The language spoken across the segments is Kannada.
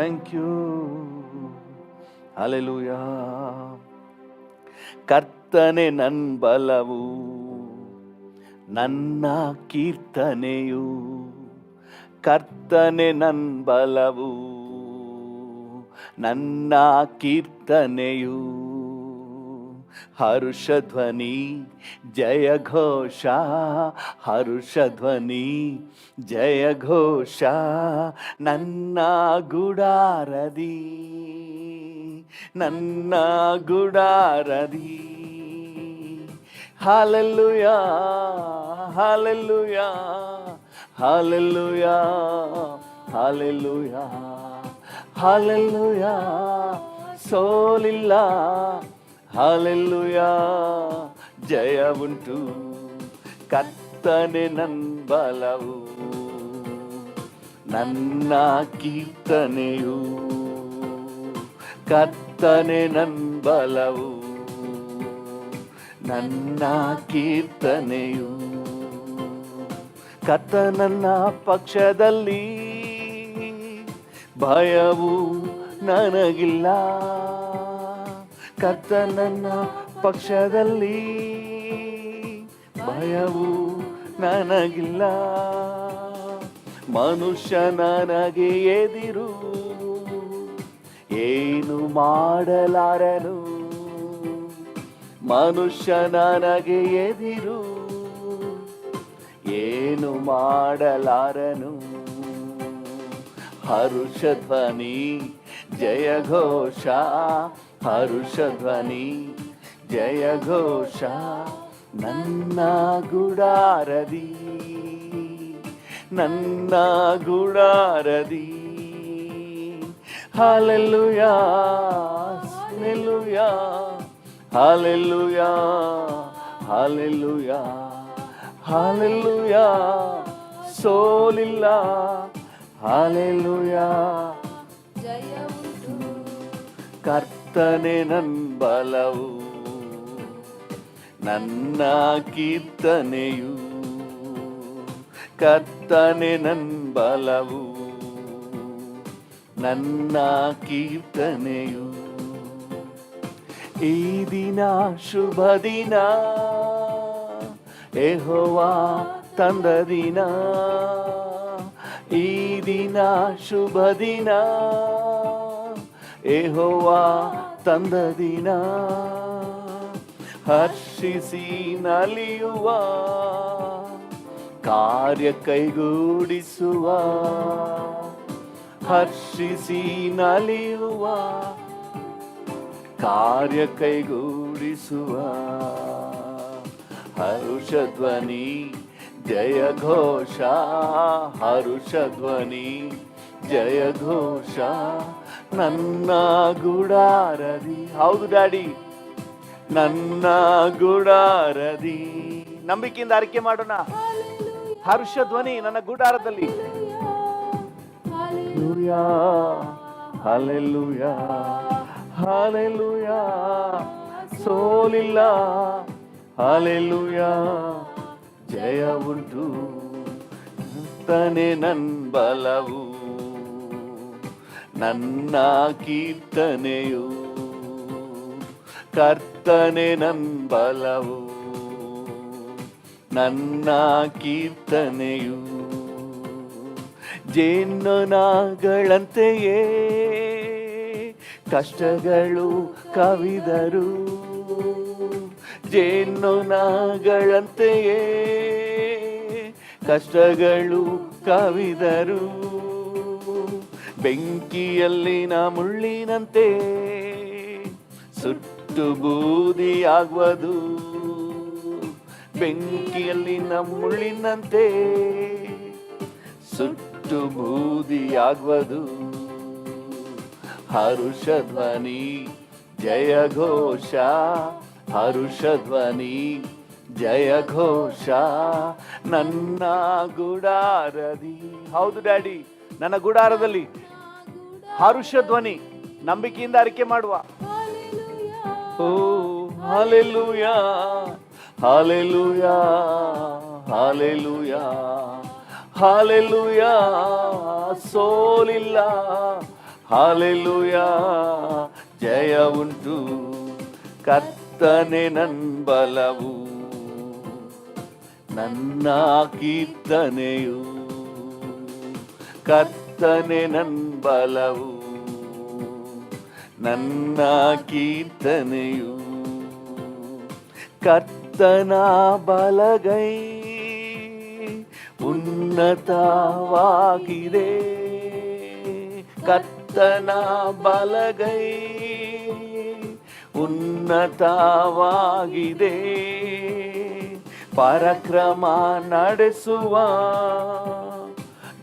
Thank you. ಹಲ್ಲೆಲೂಯಾ. ಕರ್ತನೆ ನನ್ ಬಲವು, ನನ್ನ ಕೀರ್ತನೆಯು. ಕರ್ತನೆ ನನ್ ಬಲವು, ನನ್ನ ಕೀರ್ತನೆಯು. ಹರ್ಷಧ್ವನಿ ಜಯ ಘೋಷ, ಹರ್ಷಧ್ವನಿ ಜಯ ಘೋಷ ನನ್ನ ಗುಡಾರದಿ, ನನ್ನ ಗುಡಾರದಿ. Hallelujah, hallelujah, hallelujah, hallelujah, hallelujah. ಸೋಲಿಲ್ಲ, ಹಲ್ಲೆಲೂಯಾ, ಜಯ ಉಂಟು. ಕರ್ತನೆ ನನ್ ಬಲವು, ನನ್ನ ಕೀರ್ತನೆಯು. ಕರ್ತನೆ ನನ್ ಬಲವು, ನನ್ನ ಕೀರ್ತನೆಯು. ಕರ್ತ ನನ್ನ ಪಕ್ಷದಲ್ಲಿ, ಭಯವು ನನಗಿಲ್ಲ. ಕರ್ತ ನನ್ನ ಪಕ್ಷದಲ್ಲಿ, ಭಯವು ನನಗಿಲ್ಲ. ಮನುಷ್ಯ ನನಗೆ ಎದಿರು, ಏನು ಮಾಡಲಾರನು. ಮನುಷ್ಯ ನನಗೆ ಎದಿರು, ಏನು ಮಾಡಲಾರನು. ಹರ್ಷಧ್ವನಿ ಜಯ ಘೋಷ, ಹರ್ಷಧ್ವನಿ ಜಯ ಘೋಷ ನನ್ನ ಗುಡಾರದಿ, ನನ್ನ ಗುಡಾರದಿ. Hallelujah, hallelujah, hallelujah, hallelujah, hallelujah. ಸೋಲಿಲ್ಲ, ಹಲ್ಲೆಲೂಯಾ, ಜಯ ಉಂಟು. ಕರ್ತನೆ ನನ್ ಬಲವು, ನನ್ನ ಕೀರ್ತನೆಯು. ಕರ್ತನೆ ನನ್ ಬಲವು, ನನ್ನ ಕೀರ್ತನೆಯು. ಈ ದಿನ ಶುಭ ದಿನ, ಯೆಹೋವಾ ತಂದ ದಿನ. ಈ ದಿನ ಶುಭ ದಿನ, ಯೆಹೋವಾ ತಂದ ದಿನ. ಹರ್ಷಿಸಿ ನಲಿಯುವ, ಕಾರ್ಯ ಕೈಗೂಡಿಸುವ. ಹರ್ಷಿಸಿ ನಲಿಯುವ, ಕಾರ್ಯ ಕೈಗೂಡಿಸುವ. ಹರ್ಷಧ್ವನಿ ಜಯ ಘೋಷ, ಹರ್ಷಧ್ವನಿ ಜಯ ಘೋಷ ನನ್ನ ಗುಡಾರದಿ. ಹೌದು ಡ್ಯಾಡಿ, ನನ್ನ ಗುಡಾರದಿ. ನಂಬಿಕೆಯಿಂದ ಅರಿಕೆ ಮಾಡೋಣ. ಹರ್ಷಧ್ವನಿ ನನ್ನ ಗುಡಾರದಲ್ಲಿ. Hallelujah, hallelujah, hallelujah. ಸೋಲಿಲ್ಲ, ಹಲ್ಲೆಲೂಯಾ, ಜಯ ಉಂಟು. ಕರ್ತನೆ ನನ್ ಬಲವು, ನನ್ನ ಕೀರ್ತನೆಯು. ಕರ್ತನೆ ನನ್ ಬಲವು, ನನ್ನ ಕೀರ್ತನೆಯು. ಜೇನ್ನೊಣಗಳಂತೆಯೇ ಕಷ್ಟಗಳು ಕವಿದರು. ಜೇನ್ನೊಣಗಳಂತೆಯೇ ಕಷ್ಟಗಳು ಕವಿದರು. ಬೆಂಕಿಯಲ್ಲಿನ ಮುಳ್ಳಿನಂತೆ ಸುಟ್ಟು ಬೂದಿಯಾಗುವುದು. ಬೆಂಕಿಯಲ್ಲಿನ ಮುಳ್ಳಿನಂತೆ ಸುಟ್ಟು ಬೂದಿಯಾಗುವುದು. ಹರ್ಷಧ್ವನಿ ಜಯ ಘೋಷ, ಹರ್ಷಧ್ವನಿ ಜಯ ಘೋಷ ನನ್ನ ಗುಡಾರದಿ. ಹೌದು ಡ್ಯಾಡಿ, ನನ್ನ ಗುಡಾರದಲ್ಲಿ ಹರ್ಷಧ್ವನಿ. ನಂಬಿಕೆಯಿಂದ ಅರಿಕೆ ಮಾಡುವ. ಓ ಹಲ್ಲೆಲೂಯಾ, ಹಲ್ಲೆಲೂಯಾ, ಹಲ್ಲೆಲೂಯಾ, ಹಲ್ಲೆಲೂಯಾ. ಸೋಲಿಲ್ಲ, ಹಾಲೆಲೂಯಾ ಜಯ ಉಂಟು, ಕರ್ತನೆ ನನ್ ಬಲವು, ನನ್ನ ಕೀರ್ತನೆಯು, ಕರ್ತನೆ ನನ್ ಬಲವು, ನನ್ನ ಕೀರ್ತನೆಯು. ಕರ್ತನ ಬಲಗೈ ಉನ್ನತವಾಗಿದೆ, ಕರ್ತನ ಬಲಗೈ ಉನ್ನತವಾಗಿದೆ, ಪರಾಕ್ರಮ ನಡೆಸುವ,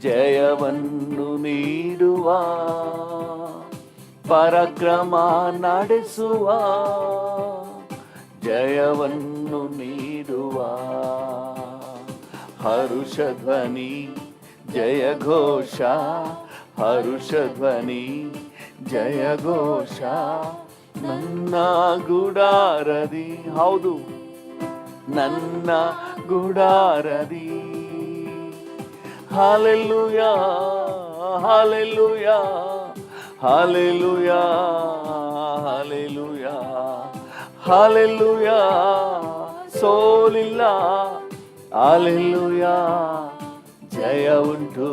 ಜಯವನ್ನು ನೀಡುವ, ಪರಾಕ್ರಮ ನಡೆಸುವ, ಜಯವನ್ನು ನೀಡುವ. ಹರುಷಧ್ವನಿ ಜಯ ಘೋಷ, ಹರುಷಧ್ವನಿ ಜಯ ಘೋಷ, ನನ್ನ ಗುಡಾರದಿ, ಹೌದು ನನ್ನ ಗುಡಾರದಿ. Hallelujah hallelujah hallelujah hallelujah hallelujah, ಸೋಲಿಲ್ಲ, ಹಾಲೆಲೂಯಾ ಜಯ ಉಂಟು,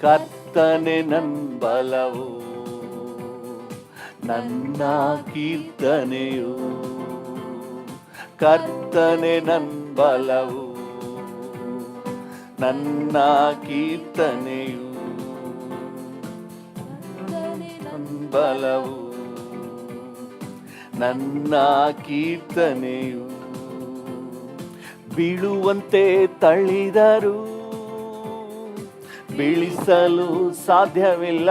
ಕರ್ತನೆ ನನ್ ಬಲವು, ನನ್ನ ಕೀರ್ತನೆಯು, ಕರ್ತನೆ ನನ್ ಬಲವು, ನನ್ನ ಕೀರ್ತನೆಯು, ನನ್ ಬಲವು, ನನ್ನ ಕೀರ್ತನೆಯು. ಬೀಳುವಂತೆ ತಳ್ಳಿದರು ಬೀಳಿಸಲು ಸಾಧ್ಯವಿಲ್ಲ,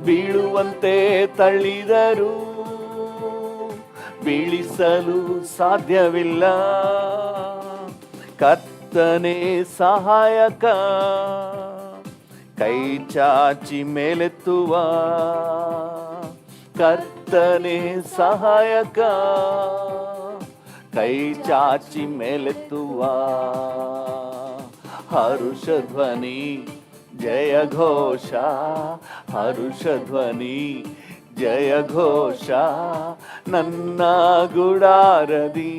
ಬೀಳುವಂತೆ ತಳ್ಳಿದರು ಬೀಳಿಸಲು ಸಾಧ್ಯವಿಲ್ಲ, ಕರ್ತನೇ ಸಹಾಯಕ, ಕೈ ಚಾಚಿ ಮೇಲೆತ್ತುವ, ಕರ್ತನೇ ಸಹಾಯಕ, ಕೈ ಚಾಚಿ ಮೇಲೆತ್ತುವ. ಹರುಷಧ್ವನಿ ಜಯ ಘೋಷ, ಹರುಷಧ್ವನಿ ಜಯ ಘೋಷ, ನನ್ನ ಗುಡಾರದಿ,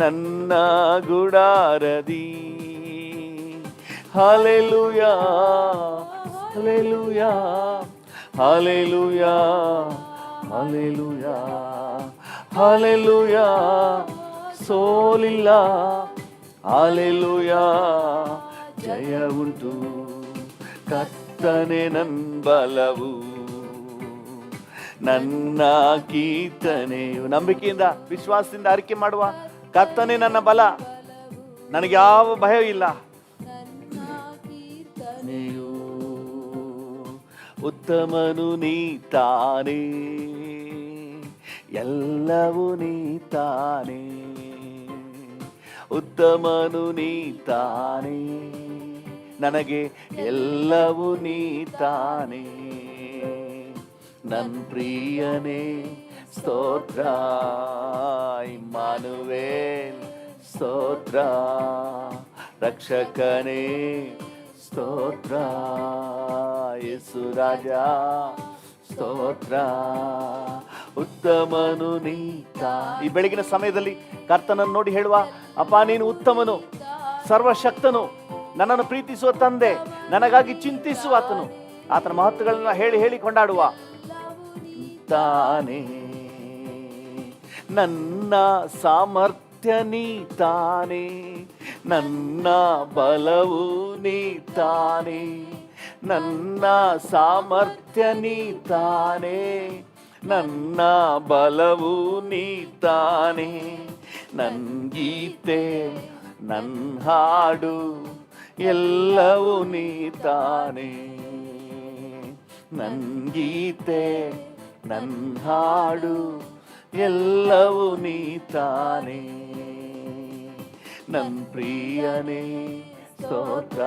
ನನ್ನ ಗುಡಾರದಿ. Hallelujah hallelujah hallelujah hallelujah hallelujah, ಸೋಲಿಲ್ಲ, ಹಾಲೆಲೂಯಾ ಜಯ ಉಂಟು, ಕರ್ತನೆ ನನ್ ಬಲವು, ನನ್ನ ಕೀರ್ತನೆಯು. ನಂಬಿಕೆಯಿಂದ ವಿಶ್ವಾಸದಿಂದ ಅರಿಕೆ ಮಾಡುವ, ಕರ್ತನೆ ನನ್ನ ಬಲ, ನನಗೆ ಯಾವ ಭಯ ಇಲ್ಲ. ನೀವು ಉತ್ತಮನು ನೀತಾನೆ, ಎಲ್ಲವೂ ನೀತಾನೆ, ಉತ್ತಮನು ನೀತಾನೆ, ನನಗೆ ಎಲ್ಲವೂ ನೀತಾನೆ. ನನ್ ಪ್ರಿಯನೇ ಸ್ತೋತ್ರ, ಇಮ್ಮಾನುವೇಲ್ ಸ್ತೋತ್ರ, ರಕ್ಷಕನೇ ಸ್ತೋತ್ರ, ಯೇಸು ರಾಜ ಸ್ತೋತ್ರ, ಉತ್ತಮನು ನೀತ. ಈ ಬೆಳಗಿನ ಸಮಯದಲ್ಲಿ ಕರ್ತನನ್ನು ನೋಡಿ ಹೇಳುವ, ಅಪ್ಪ ನೀನು ಉತ್ತಮನು, ಸರ್ವಶಕ್ತನು, ನನ್ನನ್ನು ಪ್ರೀತಿಸುವ ತಂದೆ, ನನಗಾಗಿ ಚಿಂತಿಸುವ ಆತನು, ಆತನ ಮಹತ್ವಗಳನ್ನ ಹೇಳಿ ಹೇಳಿ ಕೊಂಡಾಡುವ ತಾನೇ. ನನ್ನ ಸಾಮರ್ಥ್ಯ ನೀತಾನೆ, ನನ್ನ ಬಲವು ನೀತಾನೆ, ನನ್ನ ಸಾಮರ್ಥ್ಯ ನೀತಾನೆ, ನನ್ನ ಬಲವು ನೀತಾನೆ. ನನ್ ಗೀತೆ ನನ್ ಹಾಡು ಎಲ್ಲವೂ ನೀತಾನೆ, ನನ್ ಗೀತೆ ನನ್ ಹಾಡು ಎಲ್ಲವೂ ನೀತಾನೆ. ನನ್ ಪ್ರಿಯನೇ ಸ್ತೋತ್ರ,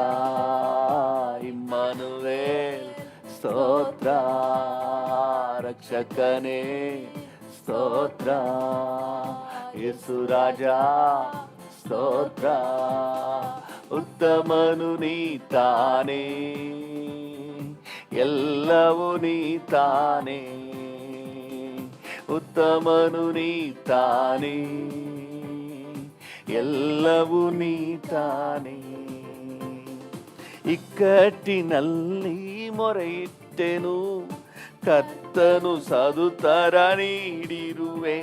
ಇಮ್ಮಾನುವೇಲ್ ಸ್ತೋತ್ರ, ರಕ್ಷಕನೇ ಸ್ತೋತ್ರ, ಯೇಸು ರಾಜ ಸ್ತೋತ್ರ, ಉತ್ತಮನು ನೀತಾನೆ. ಎಲ್ಲವೂ ನೀತಾನೆ, ಉತ್ತಮನು ನೀತಾನೆ, ಎಲ್ಲವೂ ನೀತಾನೆ. ಇಕ್ಕಟ್ಟಿನಲ್ಲಿ ಮೊರೆಯಿಟ್ಟೆನು, ಕರ್ತನು ಸದುತ್ತರ ನೀಡಿರುವೆ.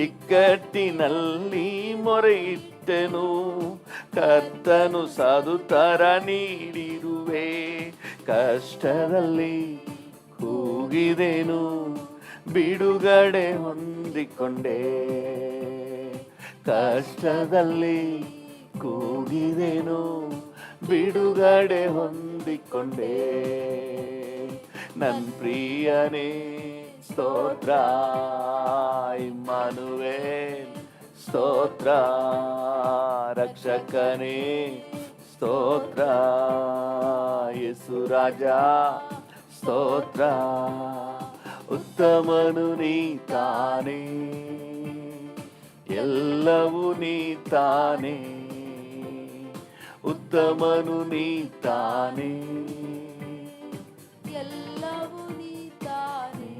ಇಕ್ಕಟ್ಟಿನಲ್ಲಿ ಮೊರೆಯಿಟ್ಟೆನು, ಕರ್ತನು ಸದುತ್ತರ ನೀಡಿರುವೆ. ಕಷ್ಟದಲ್ಲಿ ಕೂಗಿದೆನು, ಬಿಡುಗಡೆ ಹೊಂದಿಕೊಂಡೆ. ಕಷ್ಟದಲ್ಲಿ ಕೂಗಿದೆನು, ಬಿಡುಗಡೆ ಹೊಂದಿಕೊಂಡೆ. ನನ್ ಪ್ರಿಯನೇ ಸ್ತೋತ್ರ, ಇಮ್ಮಾನುವೇಲ್ ಸ್ತೋತ್ರ, ರಕ್ಷಕನೇ ಸ್ತೋತ್ರ, ಯೇಸು ರಾಜ ಸ್ತೋತ್ರ. ಉತ್ತಮನು ನೀತಾನೆ, ಎಲ್ಲವೂ ನೀತಾನೆ, ಉತ್ತಮನು ನೀತಾನೆ, ಎಲ್ಲವೂ ನೀತಾನೆ.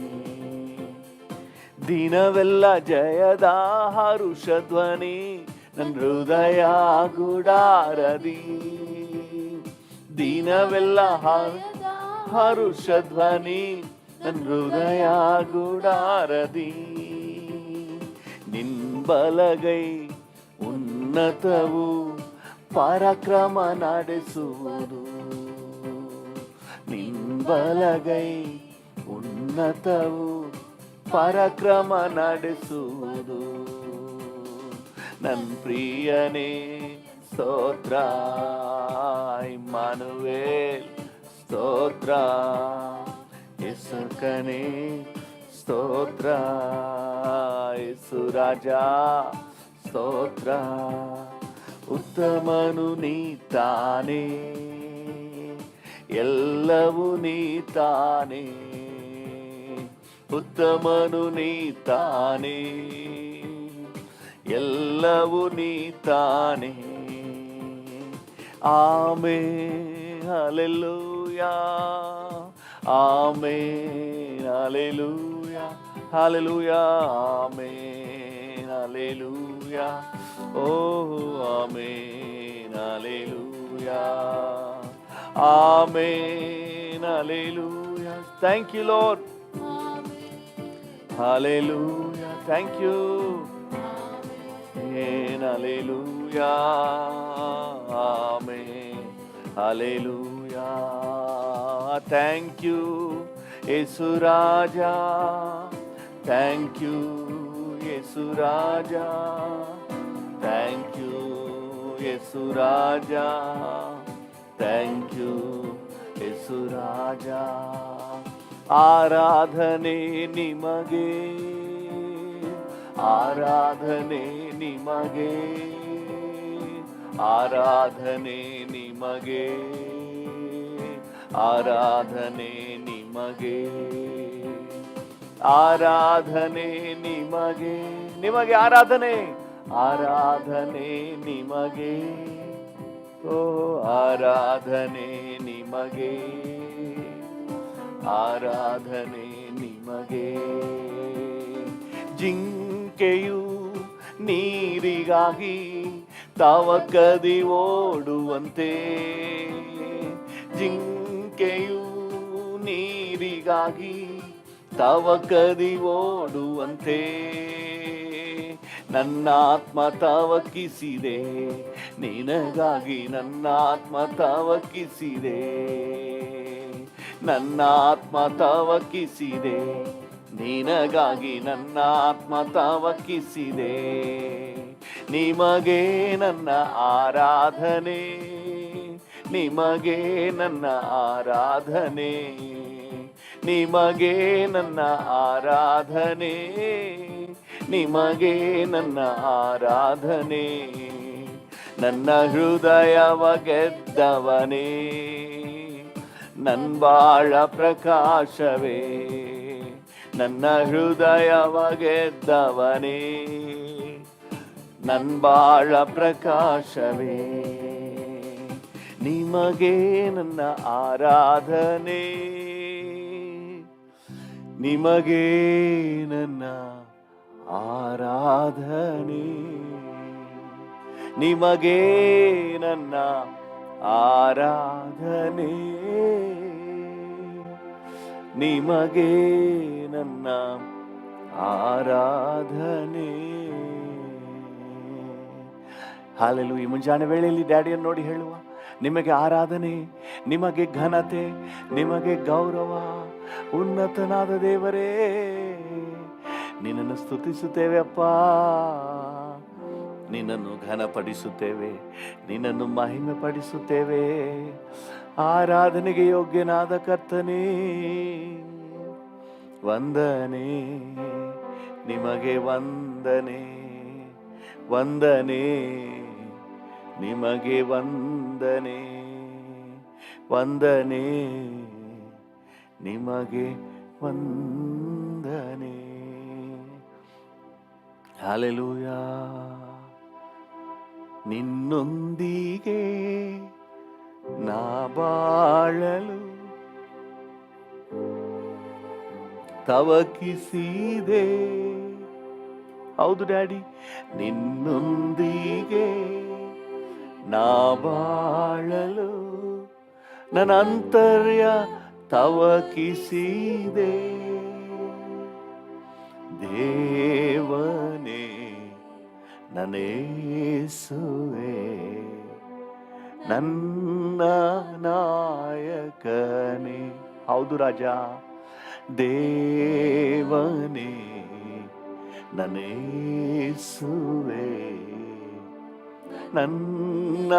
ದಿನವೆಲ್ಲ ಜಯದ ಹರುಷಧ್ವನಿ ನನ್ನ ಹೃದಯ ಗುಡಾರದಿ. ದಿನವೆಲ್ಲ ಹರುಷಧ್ವನಿ ನನ್ನ ಹೃದಯ ಗುಡಾರದಿ. ನಿನ್ ಬಲಗೈ ಉನ್ನತವು, ಪರಾಕ್ರಮ ನಡೆಸುವುದು. ನಿನ್ ಬಲಗೈ ಉನ್ನತವು, ಪರಾಕ್ರಮ ನಡೆಸುವುದು. ನನ್ ಪ್ರಿಯನೇ ಸ್ತೋತ್ರ, ಇಮ್ಮಾನುವೇಲ್ ಸ್ತೋತ್ರ, ಯೇಸುಕನೇ ಸ್ತೋತ್ರ, ಯೇಸು ರಾಜ ಸ್ತೋತ್ರ. ಉತ್ತಮನು ನೀತಾನೆ, ಎಲ್ಲವೂ ನೀತಾನೆ, ಉತ್ತಮನು ನೀತಾನೆ, ಎಲ್ಲವೂ ನೀತಾನೆ. Amen hallelujah, amen hallelujah, hallelujah, amen hallelujah, ಓ amen hallelujah, amen hallelujah. Thank you Lord, hallelujah, thank you, amen hallelujah, amen hallelujah. Thank you Yesu ರಾಜ, ಥ್ಯಾಂಕ್ ಯು ಯೇಸು ರಾಜ, ಥ್ಯಾಂಕ್ ಯು ಯೇಸು ರಾಜ, ಥ್ಯಾಂಕ್ ಯು ಯೇಸು ರಾಜ. ಆರಾಧನೆ ನಿಮಗೆ, ಆರಾಧನೆ ನಿಮಗೆ, ಆರಾಧನೆ ನಿಮಗೆ, ಆರಾಧನೆ ನಿಮಗೆ, ಆರಾಧನೆ ನಿಮಗೆ, ನಿಮಗೆ ಆರಾಧನೆ, ಆರಾಧನೆ ನಿಮಗೆ, ಓ ಆರಾಧನೆ ನಿಮಗೆ, ಆರಾಧನೆ ನಿಮಗೆ. ಜಿಂಕೆಯು ನೀರಿಗಾಗಿ ತವಕದಿ ಓಡುವಂತೆ, ಜಿಂಕೆಯು ನೀರಿಗಾಗಿ ತವಕದಿ ಓಡುವಂತೆ, ನನ್ನ ಆತ್ಮ ತವಕಿಸಿದೆ ನಿನಗಾಗಿ, ನನ್ನ ಆತ್ಮ ತವಕಿಸಿದೆ, ನನ್ನ ಆತ್ಮ ತವಕಿಸಿದೆ ನಿನಗಾಗಿ, ನನ್ನ ಆತ್ಮ ತವಕಿಸಿದೆ. ನಿಮಗೆ ನನ್ನ ಆರಾಧನೆ, ನಿಮಗೆ ನನ್ನ ಆರಾಧನೆ, ನಿಮಗೆ ನನ್ನ ಆರಾಧನೆ, ನಿಮಗೆ ನನ್ನ ಆರಾಧನೆ. ನನ್ನ ಹೃದಯವ ಗೆದ್ದವನೇ, ನನ್ ಬಾಳ ಪ್ರಕಾಶವೇ, ನನ್ನ ಹೃದಯವ ಗೆದ್ದವನೇ, ನನ್ ಬಾಳ ಪ್ರಕಾಶವೇ. ನಿಮಗೆ ನನ್ನ ಆರಾಧನೆ. ನಿಮಗೆ ನನ್ನ ಆರಾಧನೆ, ನಿಮಗೆ ನನ್ನ ಆರಾಧನೆ, ನಿಮಗೆ ನನ್ನ ಆರಾಧನೆ. ಹಾಲೆಲೂಯ. ಈ ಮುಂಜಾನೆ ವೇಳೆಯಲ್ಲಿ ಡ್ಯಾಡಿಯನ್ನು ನೋಡಿ ಹೇಳುವ, ನಿಮಗೆ ಆರಾಧನೆ, ನಿಮಗೆ ಘನತೆ, ನಿಮಗೆ ಗೌರವ. ಉನ್ನತನಾದ ದೇವರೇ, ನಿನ್ನನ್ನು ಸ್ತುತಿಸುತ್ತೇವೆ ಅಪ್ಪ, ನಿನ್ನನ್ನು ಘನಪಡಿಸುತ್ತೇವೆ, ನಿನ್ನನ್ನು ಮಹಿಮೆ ಪಡಿಸುತ್ತೇವೆ. ಆರಾಧನೆಗೆ ಯೋಗ್ಯನಾದ ಕರ್ತನೇ ವಂದನೆ, ನಿಮಗೆ ವಂದನೆ, ವಂದನೆ, ನಿಮಗೆ ವಂದನೆ, ವಂದನೆ, ನಿಮಗೆ ವಂದನೆ. ಹಲ್ಲೆಲೂಯಾ. ನಿನ್ನೊಂದಿಗೆ ನಾ ಬಾಳಲು ತವಕಿಸಿದೆ. ಹೌದು ಡ್ಯಾಡಿ, ನಿನ್ನೊಂದಿಗೆ ನಾ ಬಾಳಲು ನನ್ನ ಅಂತರ್ಯ ತವಕಿಸಿದೆ. ದೇವನೇ ನನೇಸುವೆ, ನನ್ನ ನಾಯಕನೇ. ಹೌದು ರಾಜ, ದೇವನೇ ನನೇಸುವೆ, ನನ್ನ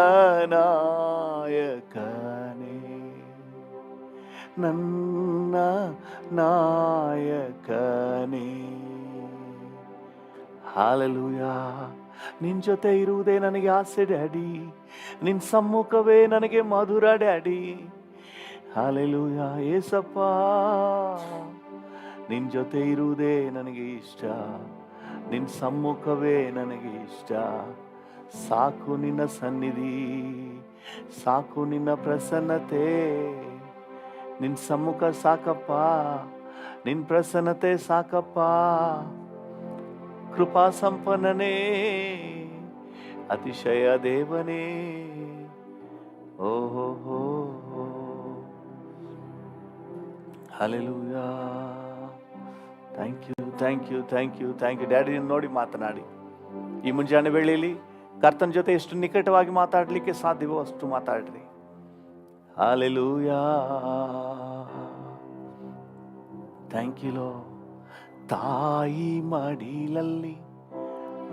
ನಾಯಕನೇ, ನನ್ನ ನಾಯಕನೇ. ಹಾಲೆಲೂಯಾ. ನಿನ್ ಜೊತೆ ಇರುವುದೇ ನನಗೆ ಆಸೆ ಡ್ಯಾಡಿ, ನಿನ್ ಸಮ್ಮುಖವೇ ನನಗೆ ಮಧುರ ಡ್ಯಾಡಿ. ಹಾಲೆಲೂಯಾ. ಏಸಪ್ಪ, ನಿನ್ ಜೊತೆ ಇರುವುದೇ ನನಗೆ ಇಷ್ಟ, ನಿನ್ ಸಮ್ಮುಖವೇ ನನಗೆ ಇಷ್ಟ. ಸಾಕು ನಿನ್ನ ಸನ್ನಿಧಿ, ಸಾಕು ನಿನ್ನ ಪ್ರಸನ್ನತೆ, ನಿನ್ ಸಮ್ಮುಖ ಸಾಕಪ್ಪ, ನಿನ್ ಪ್ರಸನ್ನತೆ ಸಾಕಪ್ಪ. ಕೃಪಾ ಸಂಪನ್ನನೇ, ಅತಿಶಯ ದೇವನೇ. ಓಹೋ ಹೋ, hallelujah. Thank you, thank you, thank you, thank you. Daddy ನೋಡಿ ಮಾತನಾಡಿ. ಈ ಮುಂಜಾನೆ ವೇಳೆಯಲ್ಲಿ ಕರ್ತನ ಜೊತೆ ಎಷ್ಟು ನಿಕಟವಾಗಿ ಮಾತಾಡಲಿಕ್ಕೆ ಸಾಧ್ಯವೋ ಅಷ್ಟು ಮಾತಾಡ್ರಿ. ಹಲ್ಲೆಲೂಯಾ. ಥ್ಯಾಂಕ್ ಯು ಲೋ. ತಾಯಿ ಮಡಿಲಲ್ಲಿ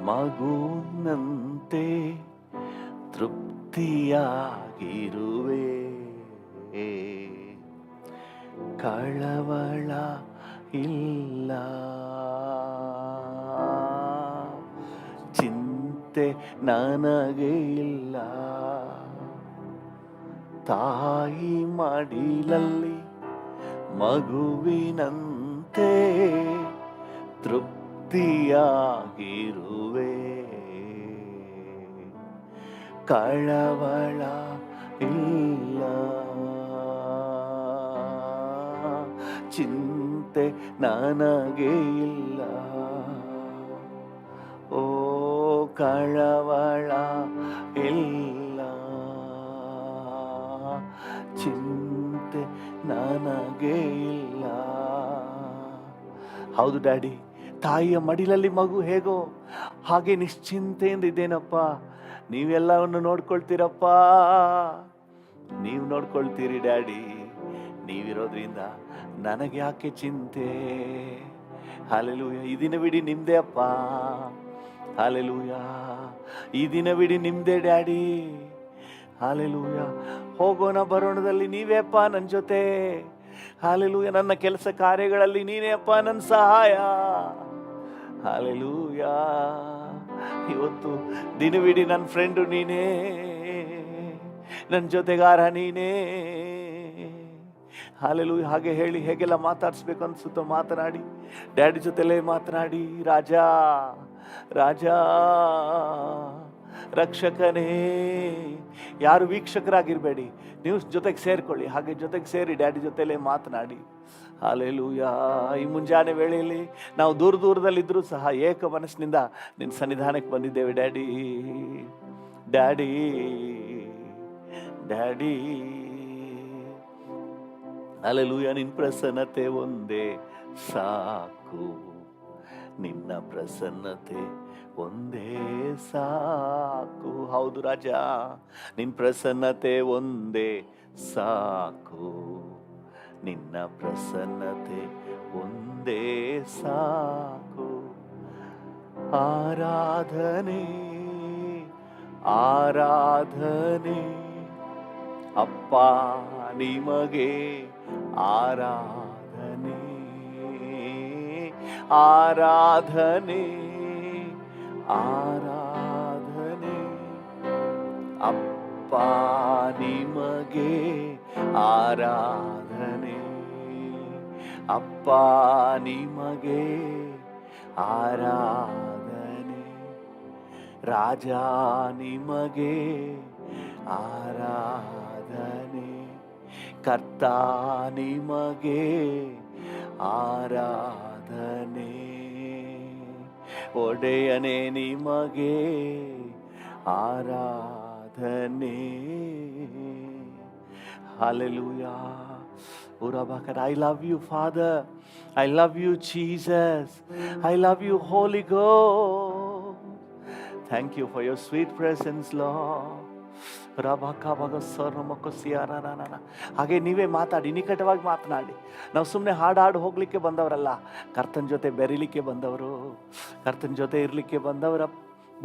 ಮಗುನಂತೆ ತೃಪ್ತಿಯಾಗಿರುವೆ, ಕಳವಳ ಇಲ್ಲ, ಚಿಂತೆ ನನಗೆ ಇಲ್ಲ. ತಾಯಿ ಮಡಿಲಲ್ಲಿ ಮಗುವಿನಂತೆ ತೃಪ್ತಿಯಾಗಿರುವೆ, ಕಳವಳ ಇಲ್ಲ, ಚಿಂತೆ ನನಗೆ ಇಲ್ಲ. ಓ ಕಳವಳ ಇಲ್ಲ, ಚಿಂತೆ ನನಗೆ ಇಲ್ಲ. ಹೌದು ಡ್ಯಾಡಿ, ತಾಯಿಯ ಮಡಿಲಲ್ಲಿ ಮಗು ಹೇಗೋ ಹಾಗೆ ನಿಶ್ಚಿಂತೆಯಿಂದ ಇದ್ದೇನಪ್ಪ. ನೀವೆಲ್ಲವನ್ನು ನೋಡ್ಕೊಳ್ತೀರಪ್ಪ, ನೀವು ನೋಡ್ಕೊಳ್ತೀರಿ ಡ್ಯಾಡಿ. ನೀವಿರೋದ್ರಿಂದ ನನಗೆ ಯಾಕೆ ಚಿಂತೆ. ಹಲ್ಲೆಲೂಯಾ. ಈ ದಿನವಿಡೀ ನಿಮ್ದೇ ಅಪ್ಪ. ಹಲ್ಲೆಲೂಯಾ. ಈ ದಿನವಿಡೀ ನಿಮ್ದೇ ಡ್ಯಾಡಿ. ಹಲ್ಲೆಲೂಯಾ. ಹೋಗೋಣ ಬರೋಣದಲ್ಲಿ ನೀವೇ ಅಪ್ಪ ನನ್ನ ಜೊತೆ. ಹಲ್ಲೆಲೂಯಾ. ನನ್ನ ಕೆಲಸ ಕಾರ್ಯಗಳಲ್ಲಿ ನೀನೇ ಅಪ್ಪ ನನ್ನ ಸಹಾಯ. ಹಲ್ಲೆಲೂಯಾ. ಇವತ್ತು ದಿನವಿಡೀ ನನ್ನ ಫ್ರೆಂಡು ನೀನೇ, ನನ್ನ ಜೊತೆಗಾರ ನೀನೇ. ಹಲ್ಲೆಲೂಯಾ. ಹಾಗೆ ಹೇಳಿ ಹೇಗೆಲ್ಲ ಮಾತಾಡಿಸ್ಬೇಕು ಅನ್ಸುತ್ತೋ ಮಾತನಾಡಿ. ಡ್ಯಾಡಿ ಜೊತೆಲೇ ಮಾತನಾಡಿ. ರಾಜ ರಾಜ ರಕ್ಷಕನೇ. ಯಾರು ವೀಕ್ಷಕರಾಗಿರಬೇಡಿ, ನೀವು ಜೊತೆಗೆ ಸೇರಿಕೊಳ್ಳಿ, ಹಾಗೆ ಜೊತೆಗೆ ಸೇರಿ ಡ್ಯಾಡಿ ಜೊತೆಲೇ ಮಾತನಾಡಿ. ಹಾಲೆಲೂಯಾ. ಈ ಮುಂಜಾನೆ ವೇಳೆಯಲ್ಲಿ ನಾವು ದೂರದಲ್ಲಿದ್ದರೂ ಸಹ ಏಕ ಮನಸ್ಸಿನಿಂದ ನಿನ್ನ ಸನ್ನಿಧಾನಕ್ಕೆ ಬಂದಿದ್ದೇವೆ ಡ್ಯಾಡಿ. Daddy daddy hallelujah. ನಿನ್ನ ಪ್ರಸನ್ನತೆ ಒಂದೇ ಸಾಕು, ನಿನ್ನ ಪ್ರಸನ್ನತೆ ಒಂದೇ ಸಾಕು. ಹೌದು ರಾಜ, ನಿನ್ನ ಪ್ರಸನ್ನತೆ ಒಂದೇ ಸಾಕು, ನಿನ್ನ ಪ್ರಸನ್ನತೆ ಒಂದೇ ಸಾಕು. ಆರಾಧನೆ ಆರಾಧನೆ ಅಪ್ಪ ನಿಮಗೆ, ಆರಾಧನೆ ಆರಾಧನೆ ಆರಾಧನೆ ಅಪ್ಪ ನಿಮಗೆ, ಆರಾಧನೆ ಅಪ್ಪ ನಿಮಗೆ, ಆರಾಧನೆ ರಾಜ ನಿಮಗೆ, ಆರಾಧನೆ ಕರ್ತ ನಿಮಗೆ, ಆರಾಧನೆ ಒಡೆಯನೇ ನಿಮಗೆ, ಆರಾಧನೆ. Hallelujah. I love you, Father. I love you, Jesus. I love you, Holy Ghost. Thank you for your sweet presence, Lord. ಹಾಗೆ ನೀವೇ ಮಾತಾಡಿ, ನಿಕಟವಾಗಿ ಮಾತನಾಡಿ. ನಾವು ಸುಮ್ಮನೆ ಹಾಡು ಹೋಗ್ಲಿಕ್ಕೆ ಬಂದವರಲ್ಲ, ಕರ್ತನ ಜೊತೆ ಬೆರಿಲಿಕ್ಕೆ ಬಂದವರು, ಕರ್ತನ ಜೊತೆ ಇರಲಿಕ್ಕೆ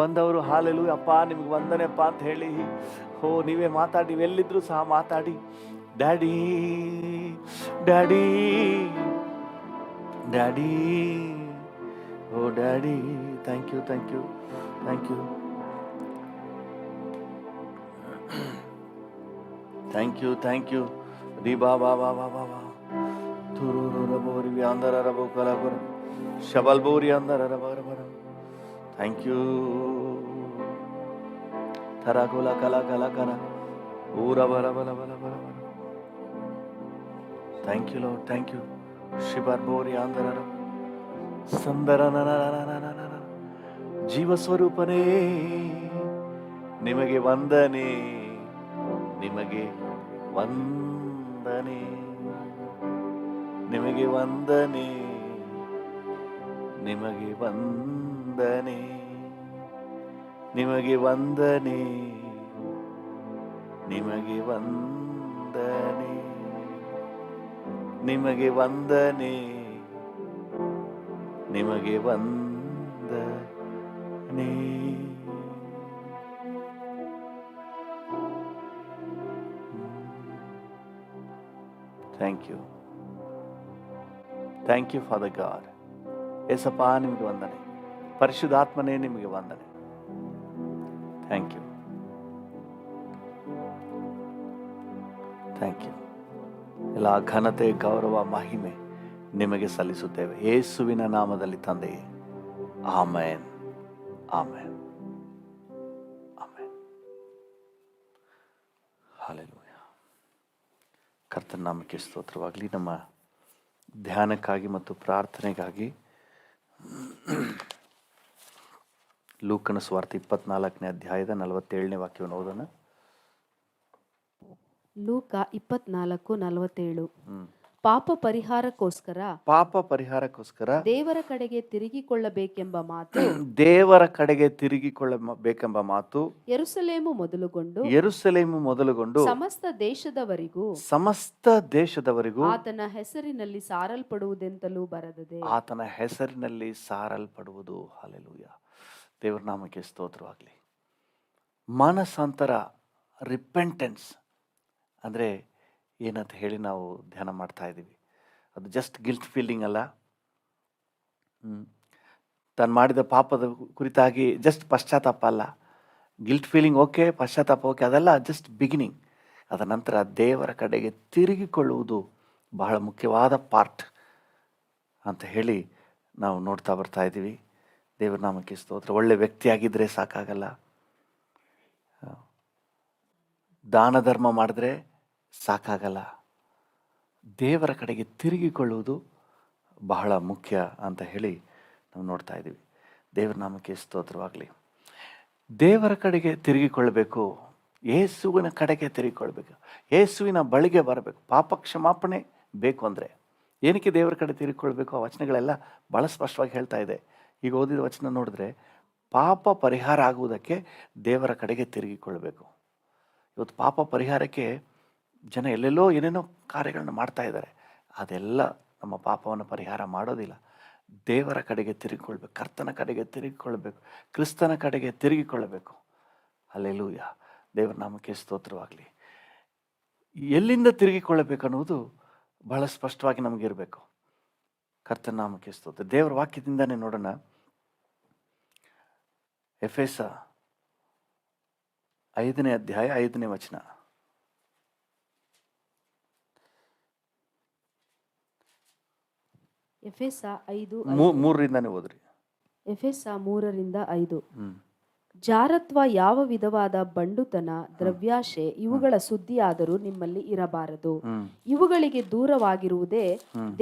ಬಂದವರು. ಹಾಲೆಲೂಯಾ. ಅಪ್ಪ ನಿಮ್ಗೆ ವಂದನೆಪ್ಪ ಅಂತ ಹೇಳಿ ನೀವೇ ಮಾತಾಡಿ, ನೀವೆಲ್ಲಿದ್ರೂ ಸಹ ಮಾತಾಡಿ. ಡ್ಯಾಡಿ ಡ್ಯಾಡಿ ಡ್ಯಾಡಿ ಓ daddy, thank you thank you thank you thank you thank you. ರಿ ಬಾ ಬಾ ಬಾ ಬಾ ಬಾ ಬಾ ತುರು ಬೋರಿ ಅಂದರ ರಬೋ ಕಲಬರ ಶಬಲ್ ಬೋರಿ ಅಂದರ ರಬರ ಬರ. Thank you. ಥರ ಕೋಲ ಕಲ ಕಲ ಕಲ ಊರ ಬಲ ಬಲ ಬಲ ಬಲ ಬಲ. Thank you Lord, thank you. ಶಿಬರ್ ಬೋರಿ ಅಂದರ ಸಂದರ ಜೀವ ಸ್ವರೂಪನೇ ನಿಮಗೆ ವಂದನೆ, ನಿಮಗೆ ವಂದನೆ, ನಿಮಗೆ ವಂದನೆ, ನಿಮಗೆ ವಂದನೆ, ನಿಮಗೆ ವಂದನೆ, ನಿಮಗೆ ವಂದನೆ, ನಿಮಗೆ ವಂದನೆ, ನಿಮಗೆ ವಂದನೆ. Thank you, thank you Father God. ಏಸಪ್ಪ ನಿಮಗೆ ವಂದನೆ, ಪರಿಶುದ್ಧಾತ್ಮನೇ ನಿಮಗೆ ವಂದನೆ. Thank you, thank you. ಎಲ್ಲ ಘನತೆ, ಗೌರವ, ಮಹಿಮೆ ನಿಮಗೆ ಸಲ್ಲಿಸುತ್ತೇವೆ ಯೇಸುವಿನ ನಾಮದಲ್ಲಿ ತಂದೆಯೇ. Amen, amen, amen. ಹಲ್ಲೆಲೂಯಾ. ಕರ್ತನ ನಾಮಕ್ಕೆ ಸ್ತೋತ್ರವಾಗಲಿ. ನಮ್ಮ ಧ್ಯಾನಕ್ಕಾಗಿ ಮತ್ತು ಪ್ರಾರ್ಥನೆಗಾಗಿ ಲೂಕನ ಸುವಾರ್ತೆ 24ನೇ ಅಧ್ಯಾಯದ 47ನೇ ವಾಕ್ಯವನ್ನು ಓದೋಣ. ಲೂಕ 24:47. ಪಾಪ ಪರಿಹಾರಕ್ಕೋಸ್ಕರ ದೇವರ ಕಡೆಗೆ ತಿರುಗಿಕೊಳ್ಳಬೇಕೆಂಬ ಮಾತು ಯೆರೂಸಲೇಮು ಮೊದಲುಗೊಂಡು ಸಮಸ್ತ ದೇಶದವರಿಗೂ ಆತನ ಹೆಸರಿನಲ್ಲಿ ಸಾರಲ್ಪಡುವುದೆಂತಲೂ ಬರೆದದೆ. ಆತನ ಹೆಸರಿನಲ್ಲಿ ಸಾರಲ್ಪಡುವುದು. ಹಲ್ಲೆಲೂಯಾ. ದೇವರ ನಾಮಕ್ಕೆ ಸ್ತೋತ್ರವಾಗಲಿ. ಮಾನಸಾಂತರ, ರಿಪೆಂಟೆನ್ಸ್ ಅಂದರೆ ಏನಂತ ಹೇಳಿ ನಾವು ಧ್ಯಾನ ಮಾಡ್ತಾ ಇದ್ದೀವಿ. ಅದು ಜಸ್ಟ್ ಗಿಲ್ಟ್ ಫೀಲಿಂಗ್ ಅಲ್ಲ. ತಾನು ಮಾಡಿದ ಪಾಪದ ಕುರಿತಾಗಿ ಜಸ್ಟ್ ಪಶ್ಚಾತ್ತಾಪ ಅಲ್ಲ. ಗಿಲ್ಟ್ ಫೀಲಿಂಗ್ ಓಕೆ, ಪಶ್ಚಾತ್ತಾಪ ಓಕೆ, ಅದೆಲ್ಲ ಜಸ್ಟ್ ಬಿಗಿನಿಂಗ್. ಅದರ ನಂತರ ದೇವರ ಕಡೆಗೆ ತಿರುಗಿಕೊಳ್ಳುವುದು ಬಹಳ ಮುಖ್ಯವಾದ ಪಾರ್ಟ್ ಅಂತ ಹೇಳಿ ನಾವು ನೋಡ್ತಾ ಬರ್ತಾ ಇದ್ದೀವಿ. ದೇವರ ನಾಮಕ್ಕೆ ಸ್ತೋತ್ರ. ಒಳ್ಳೆ ವ್ಯಕ್ತಿಯಾಗಿದ್ದರೆ ಸಾಕಾಗಲ್ಲ, ದಾನ ಧರ್ಮ ಮಾಡಿದ್ರೆ ಸಾಕಾಗಲ್ಲ. ದೇವರ ಕಡೆಗೆ ತಿರುಗಿಕೊಳ್ಳುವುದು ಬಹಳ ಮುಖ್ಯ ಅಂತ ಹೇಳಿ ನಾವು ನೋಡ್ತಾ ಇದ್ದೀವಿ. ದೇವರ ನಾಮಕ್ಕೆ ಸ್ತೋತ್ರವಾಗಲಿ. ದೇವರ ಕಡೆಗೆ ತಿರುಗಿಕೊಳ್ಳಬೇಕು, ಯೇಸುವಿನ ಕಡೆಗೆ ತಿರುಗಿಕೊಳ್ಬೇಕು, ಯೇಸುವಿನ ಬಳಿಗೆ ಬರಬೇಕು. ಪಾಪ ಕ್ಷಮಾಪಣೆ ಬೇಕು ಅಂದರೆ ಏನಕ್ಕೆ ದೇವರ ಕಡೆ ತಿರುಗಿಕೊಳ್ಬೇಕು? ಆ ವಚನಗಳೆಲ್ಲ ಭಾಳ ಸ್ಪಷ್ಟವಾಗಿ ಹೇಳ್ತಾ ಇದೆ. ಈಗ ಓದಿದ ವಚನ ನೋಡಿದ್ರೆ ಪಾಪ ಪರಿಹಾರ ಆಗುವುದಕ್ಕೆ ದೇವರ ಕಡೆಗೆ ತಿರುಗಿಕೊಳ್ಬೇಕು. ಇವತ್ತು ಪಾಪ ಪರಿಹಾರಕ್ಕೆ ಜನ ಎಲ್ಲೆಲ್ಲೋ ಏನೇನೋ ಕಾರ್ಯಗಳನ್ನ ಮಾಡ್ತಾ ಇದ್ದಾರೆ. ಅದೆಲ್ಲ ನಮ್ಮ ಪಾಪವನ್ನು ಪರಿಹಾರ ಮಾಡೋದಿಲ್ಲ. ದೇವರ ಕಡೆಗೆ ತಿರುಗಿಕೊಳ್ಬೇಕು, ಕರ್ತನ ಕಡೆಗೆ ತಿರುಗಿಕೊಳ್ಬೇಕು, ಕ್ರಿಸ್ತನ ಕಡೆಗೆ ತಿರುಗಿಕೊಳ್ಳಬೇಕು. ಹಲ್ಲೆಲೂಯ. ದೇವರ ನಾಮಕ್ಕೆ ಸ್ತೋತ್ರವಾಗಲಿ. ಎಲ್ಲಿಂದ ತಿರುಗಿಕೊಳ್ಳಬೇಕು ಅನ್ನುವುದು ಬಹಳ ಸ್ಪಷ್ಟವಾಗಿ ನಮಗಿರಬೇಕು. ಕರ್ತನ ನಾಮಕ್ಕೆ ಸ್ತೋತ್ರ. ದೇವರ ವಾಕ್ಯದಿಂದಾನೇ ನೋಡೋಣ. ಎಫೆಸ 5ನೇ ಅಧ್ಯಾಯ 5ನೇ ವಚನ. ಎಫೆಸ 5 ಮೂರರಿಂದಾನೇ ಓದ್ರಿ. ಎಫೆಸ 3:5. ಜಾರತ್ವ ಯಾವ ವಿಧವಾದ ಬಂಡುತನ, ದ್ರವ್ಯಾಶೆ ಇವುಗಳ ಸುದ್ದಿಯಾದರೂ ನಿಮ್ಮಲ್ಲಿ ಇರಬಾರದು. ಇವುಗಳಿಗೆ ದೂರವಾಗಿರುವುದೇ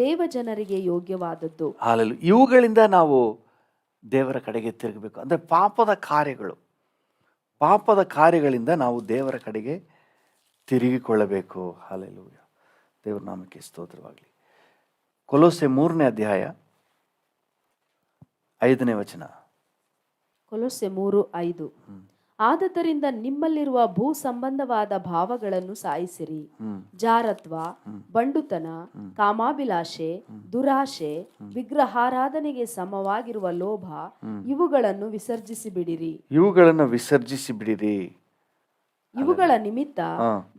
ದೇವಜನರಿಗೆ ಯೋಗ್ಯವಾದದ್ದು. ಹಾಲೆಲೂಯ. ಇವುಗಳಿಂದ ನಾವು ದೇವರ ಕಡೆಗೆ ತಿರುಗಬೇಕು. ಅಂದರೆ ಪಾಪದ ಕಾರ್ಯಗಳಿಂದ ನಾವು ದೇವರ ಕಡೆಗೆ ತಿರುಗಿಕೊಳ್ಳಬೇಕು. ಹಾಲೆಲೂಯ. ದೇವರ ನಾಮಕ್ಕೆ ಸ್ತೋತ್ರವಾಗಲಿ. ಕೊಲೋಸೆ 3ನೇ ಅಧ್ಯಾಯ 5ನೇ ವಚನ. ಕೊಲೊಸ್ಸೆ 3:5. ಆದದರಿಂದ ನಿಮ್ಮಲ್ಲಿರುವ ಭೂ ಸಂಬಂಧವಾದ ಭಾವಗಳನ್ನು ಸಾಯಿಸಿರಿ. ಜಾರತ್ವ, ಬಂಡುತನ, ಕಾಮಾಭಿಲಾಷೆ, ದುರಾಶೆ, ವಿಗ್ರಹಾರಾಧನೆಗೆ ಸಮವಾಗಿರುವ ಲೋಭ ಇವುಗಳನ್ನು ವಿಸರ್ಜಿಸಿ ಬಿಡಿರಿ. ಇವುಗಳ ನಿಮಿತ್ತ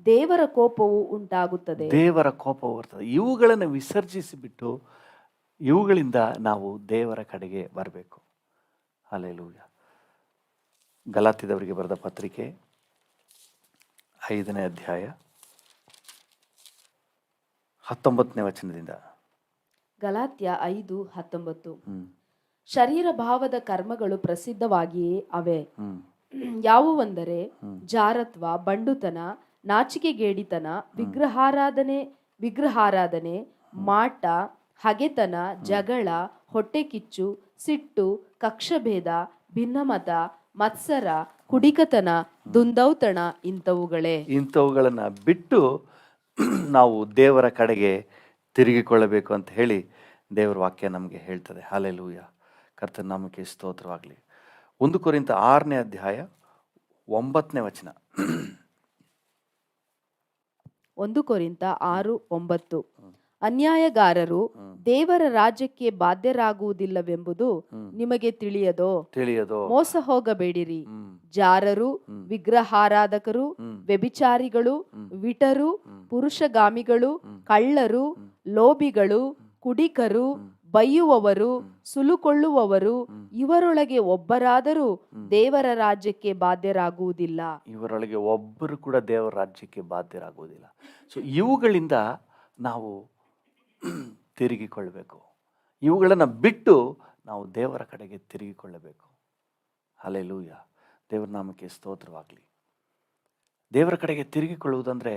ದೇವರ ಕೋಪವು ಉಂಟಾಗುತ್ತದೆ. ದೇವರ ಕೋಪವು ಬರ್ತದೆ. ಇವುಗಳನ್ನು ವಿಸರ್ಜಿಸಿಬಿಟ್ಟು ಇವುಗಳಿಂದ ನಾವು ದೇವರ ಕಡೆಗೆ ಬರಬೇಕು. ಹಲ್ಲೆಲೂಯ. ಗಲಾತ್ಯದವರಿಗೆ ಬರೆದ ಪತ್ರಿಕೆ 5ನೇ ಅಧ್ಯಾಯ 19ನೇ ವಚನದಿಂದ. ಗಲಾತ್ಯ 5:19. ಶರೀರ ಭಾವದ ಕರ್ಮಗಳು ಪ್ರಸಿದ್ಧವಾಗಿಯೇ ಅವೆ. ಯಾವುವೆಂದರೆ ಜಾರತ್ವ, ಬಂಡುತನ, ನಾಚಿಕೆಗೇಡಿತನ, ವಿಗ್ರಹಾರಾಧನೆ, ಮಾಟ, ಹಗೆತನ, ಜಗಳ, ಹೊಟ್ಟೆಕಿಚ್ಚು, ಸಿಟ್ಟು, ಕಕ್ಷಭೇದ, ಭಿನ್ನಮತ, ಮತ್ಸರ, ಕುಡಿಕತನ, ದುಂದೌತಣ ಇಂಥವುಗಳನ್ನ ಬಿಟ್ಟು ನಾವು ದೇವರ ಕಡೆಗೆ ತಿರುಗಿಕೊಳ್ಳಬೇಕು ಅಂತ ಹೇಳಿ ದೇವರ ವಾಕ್ಯ ನಮಗೆ ಹೇಳ್ತದೆ. ಹಲ್ಲೆಲೂಯ. ಕರ್ತನ ನಾಮಕ್ಕೆ ಸ್ತೋತ್ರವಾಗಲಿ. 1 ಕೊರಿಂಥ 6ನೇ ಅಧ್ಯಾಯ 9ನೇ ವಚನ. 1 ಕೊರಿಂಥ 6:9. ಅನ್ಯಾಯಗಾರರು ದೇವರ ರಾಜ್ಯಕ್ಕೆ ಬಾಧ್ಯರಾಗುವುದಿಲ್ಲವೆಂಬುದು ನಿಮಗೆ ತಿಳಿಯದೋ? ಮೋಸ ಹೋಗಬೇಡಿರಿ. ಜಾರರು, ವಿಗ್ರಹಾರಾಧಕರು, ವ್ಯಭಿಚಾರಿಗಳು, ವಿಟರು, ಪುರುಷಗಾಮಿಗಳು, ಕಳ್ಳರು, ಲೋಭಿಗಳು, ಕುಡಿಕರು, ಬೈಯುವವರು, ಸುಲುಕೊಳ್ಳುವವರು ಇವರೊಳಗೆ ಒಬ್ಬರಾದರೂ ದೇವರ ರಾಜ್ಯಕ್ಕೆ ಬಾಧ್ಯರಾಗುವುದಿಲ್ಲ. ಇವರೊಳಗೆ ಒಬ್ಬರು ಕೂಡ ದೇವರ ರಾಜ್ಯಕ್ಕೆ ಬಾಧ್ಯರಾಗುವುದಿಲ್ಲ. ಸೊ ಇವುಗಳಿಂದ ನಾವು ತಿರುಗಿಕೊಳ್ಳಬೇಕು. ಇವುಗಳನ್ನು ಬಿಟ್ಟು ನಾವು ದೇವರ ಕಡೆಗೆ ತಿರುಗಿಕೊಳ್ಳಬೇಕು. ಹಲ್ಲೆಲೂಯ. ದೇವರ ನಾಮಕ್ಕೆ ಸ್ತೋತ್ರವಾಗಲಿ. ದೇವರ ಕಡೆಗೆ ತಿರುಗಿಕೊಳ್ಳುವುದಂದರೆ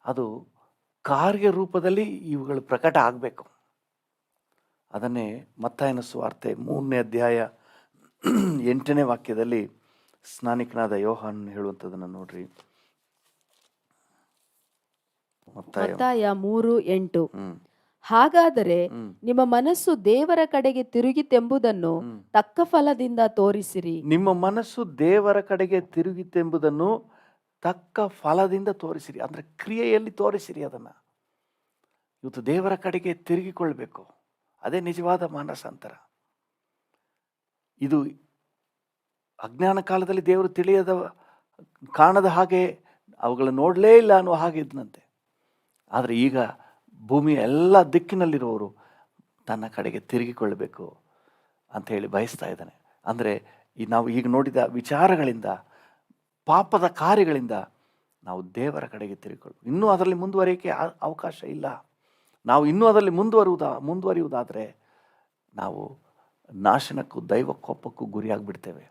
ಅದು ಕಾರ್ಯರೂಪದಲ್ಲಿ ಇವುಗಳು ಪ್ರಕಟ ಆಗಬೇಕು. ಅದನ್ನೇ ಮತ್ತಾಯನ ಸುವಾರ್ತೆ 3ನೇ ಅಧ್ಯಾಯ 8ನೇ ವಾಕ್ಯದಲ್ಲಿ ಸ್ನಾನಿಕನಾದ ಯೋಹಾನ್ ಹೇಳುವಂಥದ್ದನ್ನು ನೋಡ್ರಿ. ಮತ್ತಾಯ 3:8. ಹಾಗಾದರೆ ನಿಮ್ಮ ಮನಸ್ಸು ದೇವರ ಕಡೆಗೆ ತಿರುಗಿತೆಂಬುದನ್ನು ತಕ್ಕ ಫಲದಿಂದ ತೋರಿಸಿರಿ. ನಿಮ್ಮ ಮನಸ್ಸು ದೇವರ ಕಡೆಗೆ ತಿರುಗಿತೆಂಬುದನ್ನು ತಕ್ಕ ಫಲದಿಂದ ತೋರಿಸಿರಿ. ಅಂದ್ರೆ ಕ್ರಿಯೆಯಲ್ಲಿ ತೋರಿಸಿರಿ. ಅದನ್ನ ಇವತ್ತು ದೇವರ ಕಡೆಗೆ ತಿರುಗಿಕೊಳ್ಬೇಕು. ಅದೇ ನಿಜವಾದ ಮಾನಸಾಂತರ. ಇದು ಅಜ್ಞಾನ ಕಾಲದಲ್ಲಿ ದೇವರು ತಿಳಿಯದ, ಕಾಣದ ಹಾಗೆ ಅವುಗಳನ್ನು ನೋಡಲೇ ಇಲ್ಲ ಅನ್ನುವ ಹಾಗೆ ಇದ್ನಂತೆ. ಆದರೆ ಈಗ ಭೂಮಿಯ ಎಲ್ಲ ದಿಕ್ಕಿನಲ್ಲಿರುವವರು ತನ್ನ ಕಡೆಗೆ ತಿರುಗಿಕೊಳ್ಳಬೇಕು ಅಂತ ಹೇಳಿ ಬಯಸ್ತಾ ಇದ್ದಾನೆ. ಅಂದರೆ ನಾವು ಈಗ ನೋಡಿದ ವಿಚಾರಗಳಿಂದ, ಪಾಪದ ಕಾರ್ಯಗಳಿಂದ ನಾವು ದೇವರ ಕಡೆಗೆ ತಿರುಗಿಕೊಳ್ಳಬೇಕು. ಇನ್ನೂ ಅದರಲ್ಲಿ ಮುಂದುವರಿಯಕ್ಕೆ ಅವಕಾಶ ಇಲ್ಲ. ನಾವು ಇನ್ನೂ ಅದರಲ್ಲಿ ಮುಂದುವರಿಯುವುದಾದರೆ ನಾವು ನಾಶನಕ್ಕೂ ದೈವ ಕೋಪಕ್ಕೂ ಗುರಿಯಾಗಿಬಿಡ್ತೇವೆ.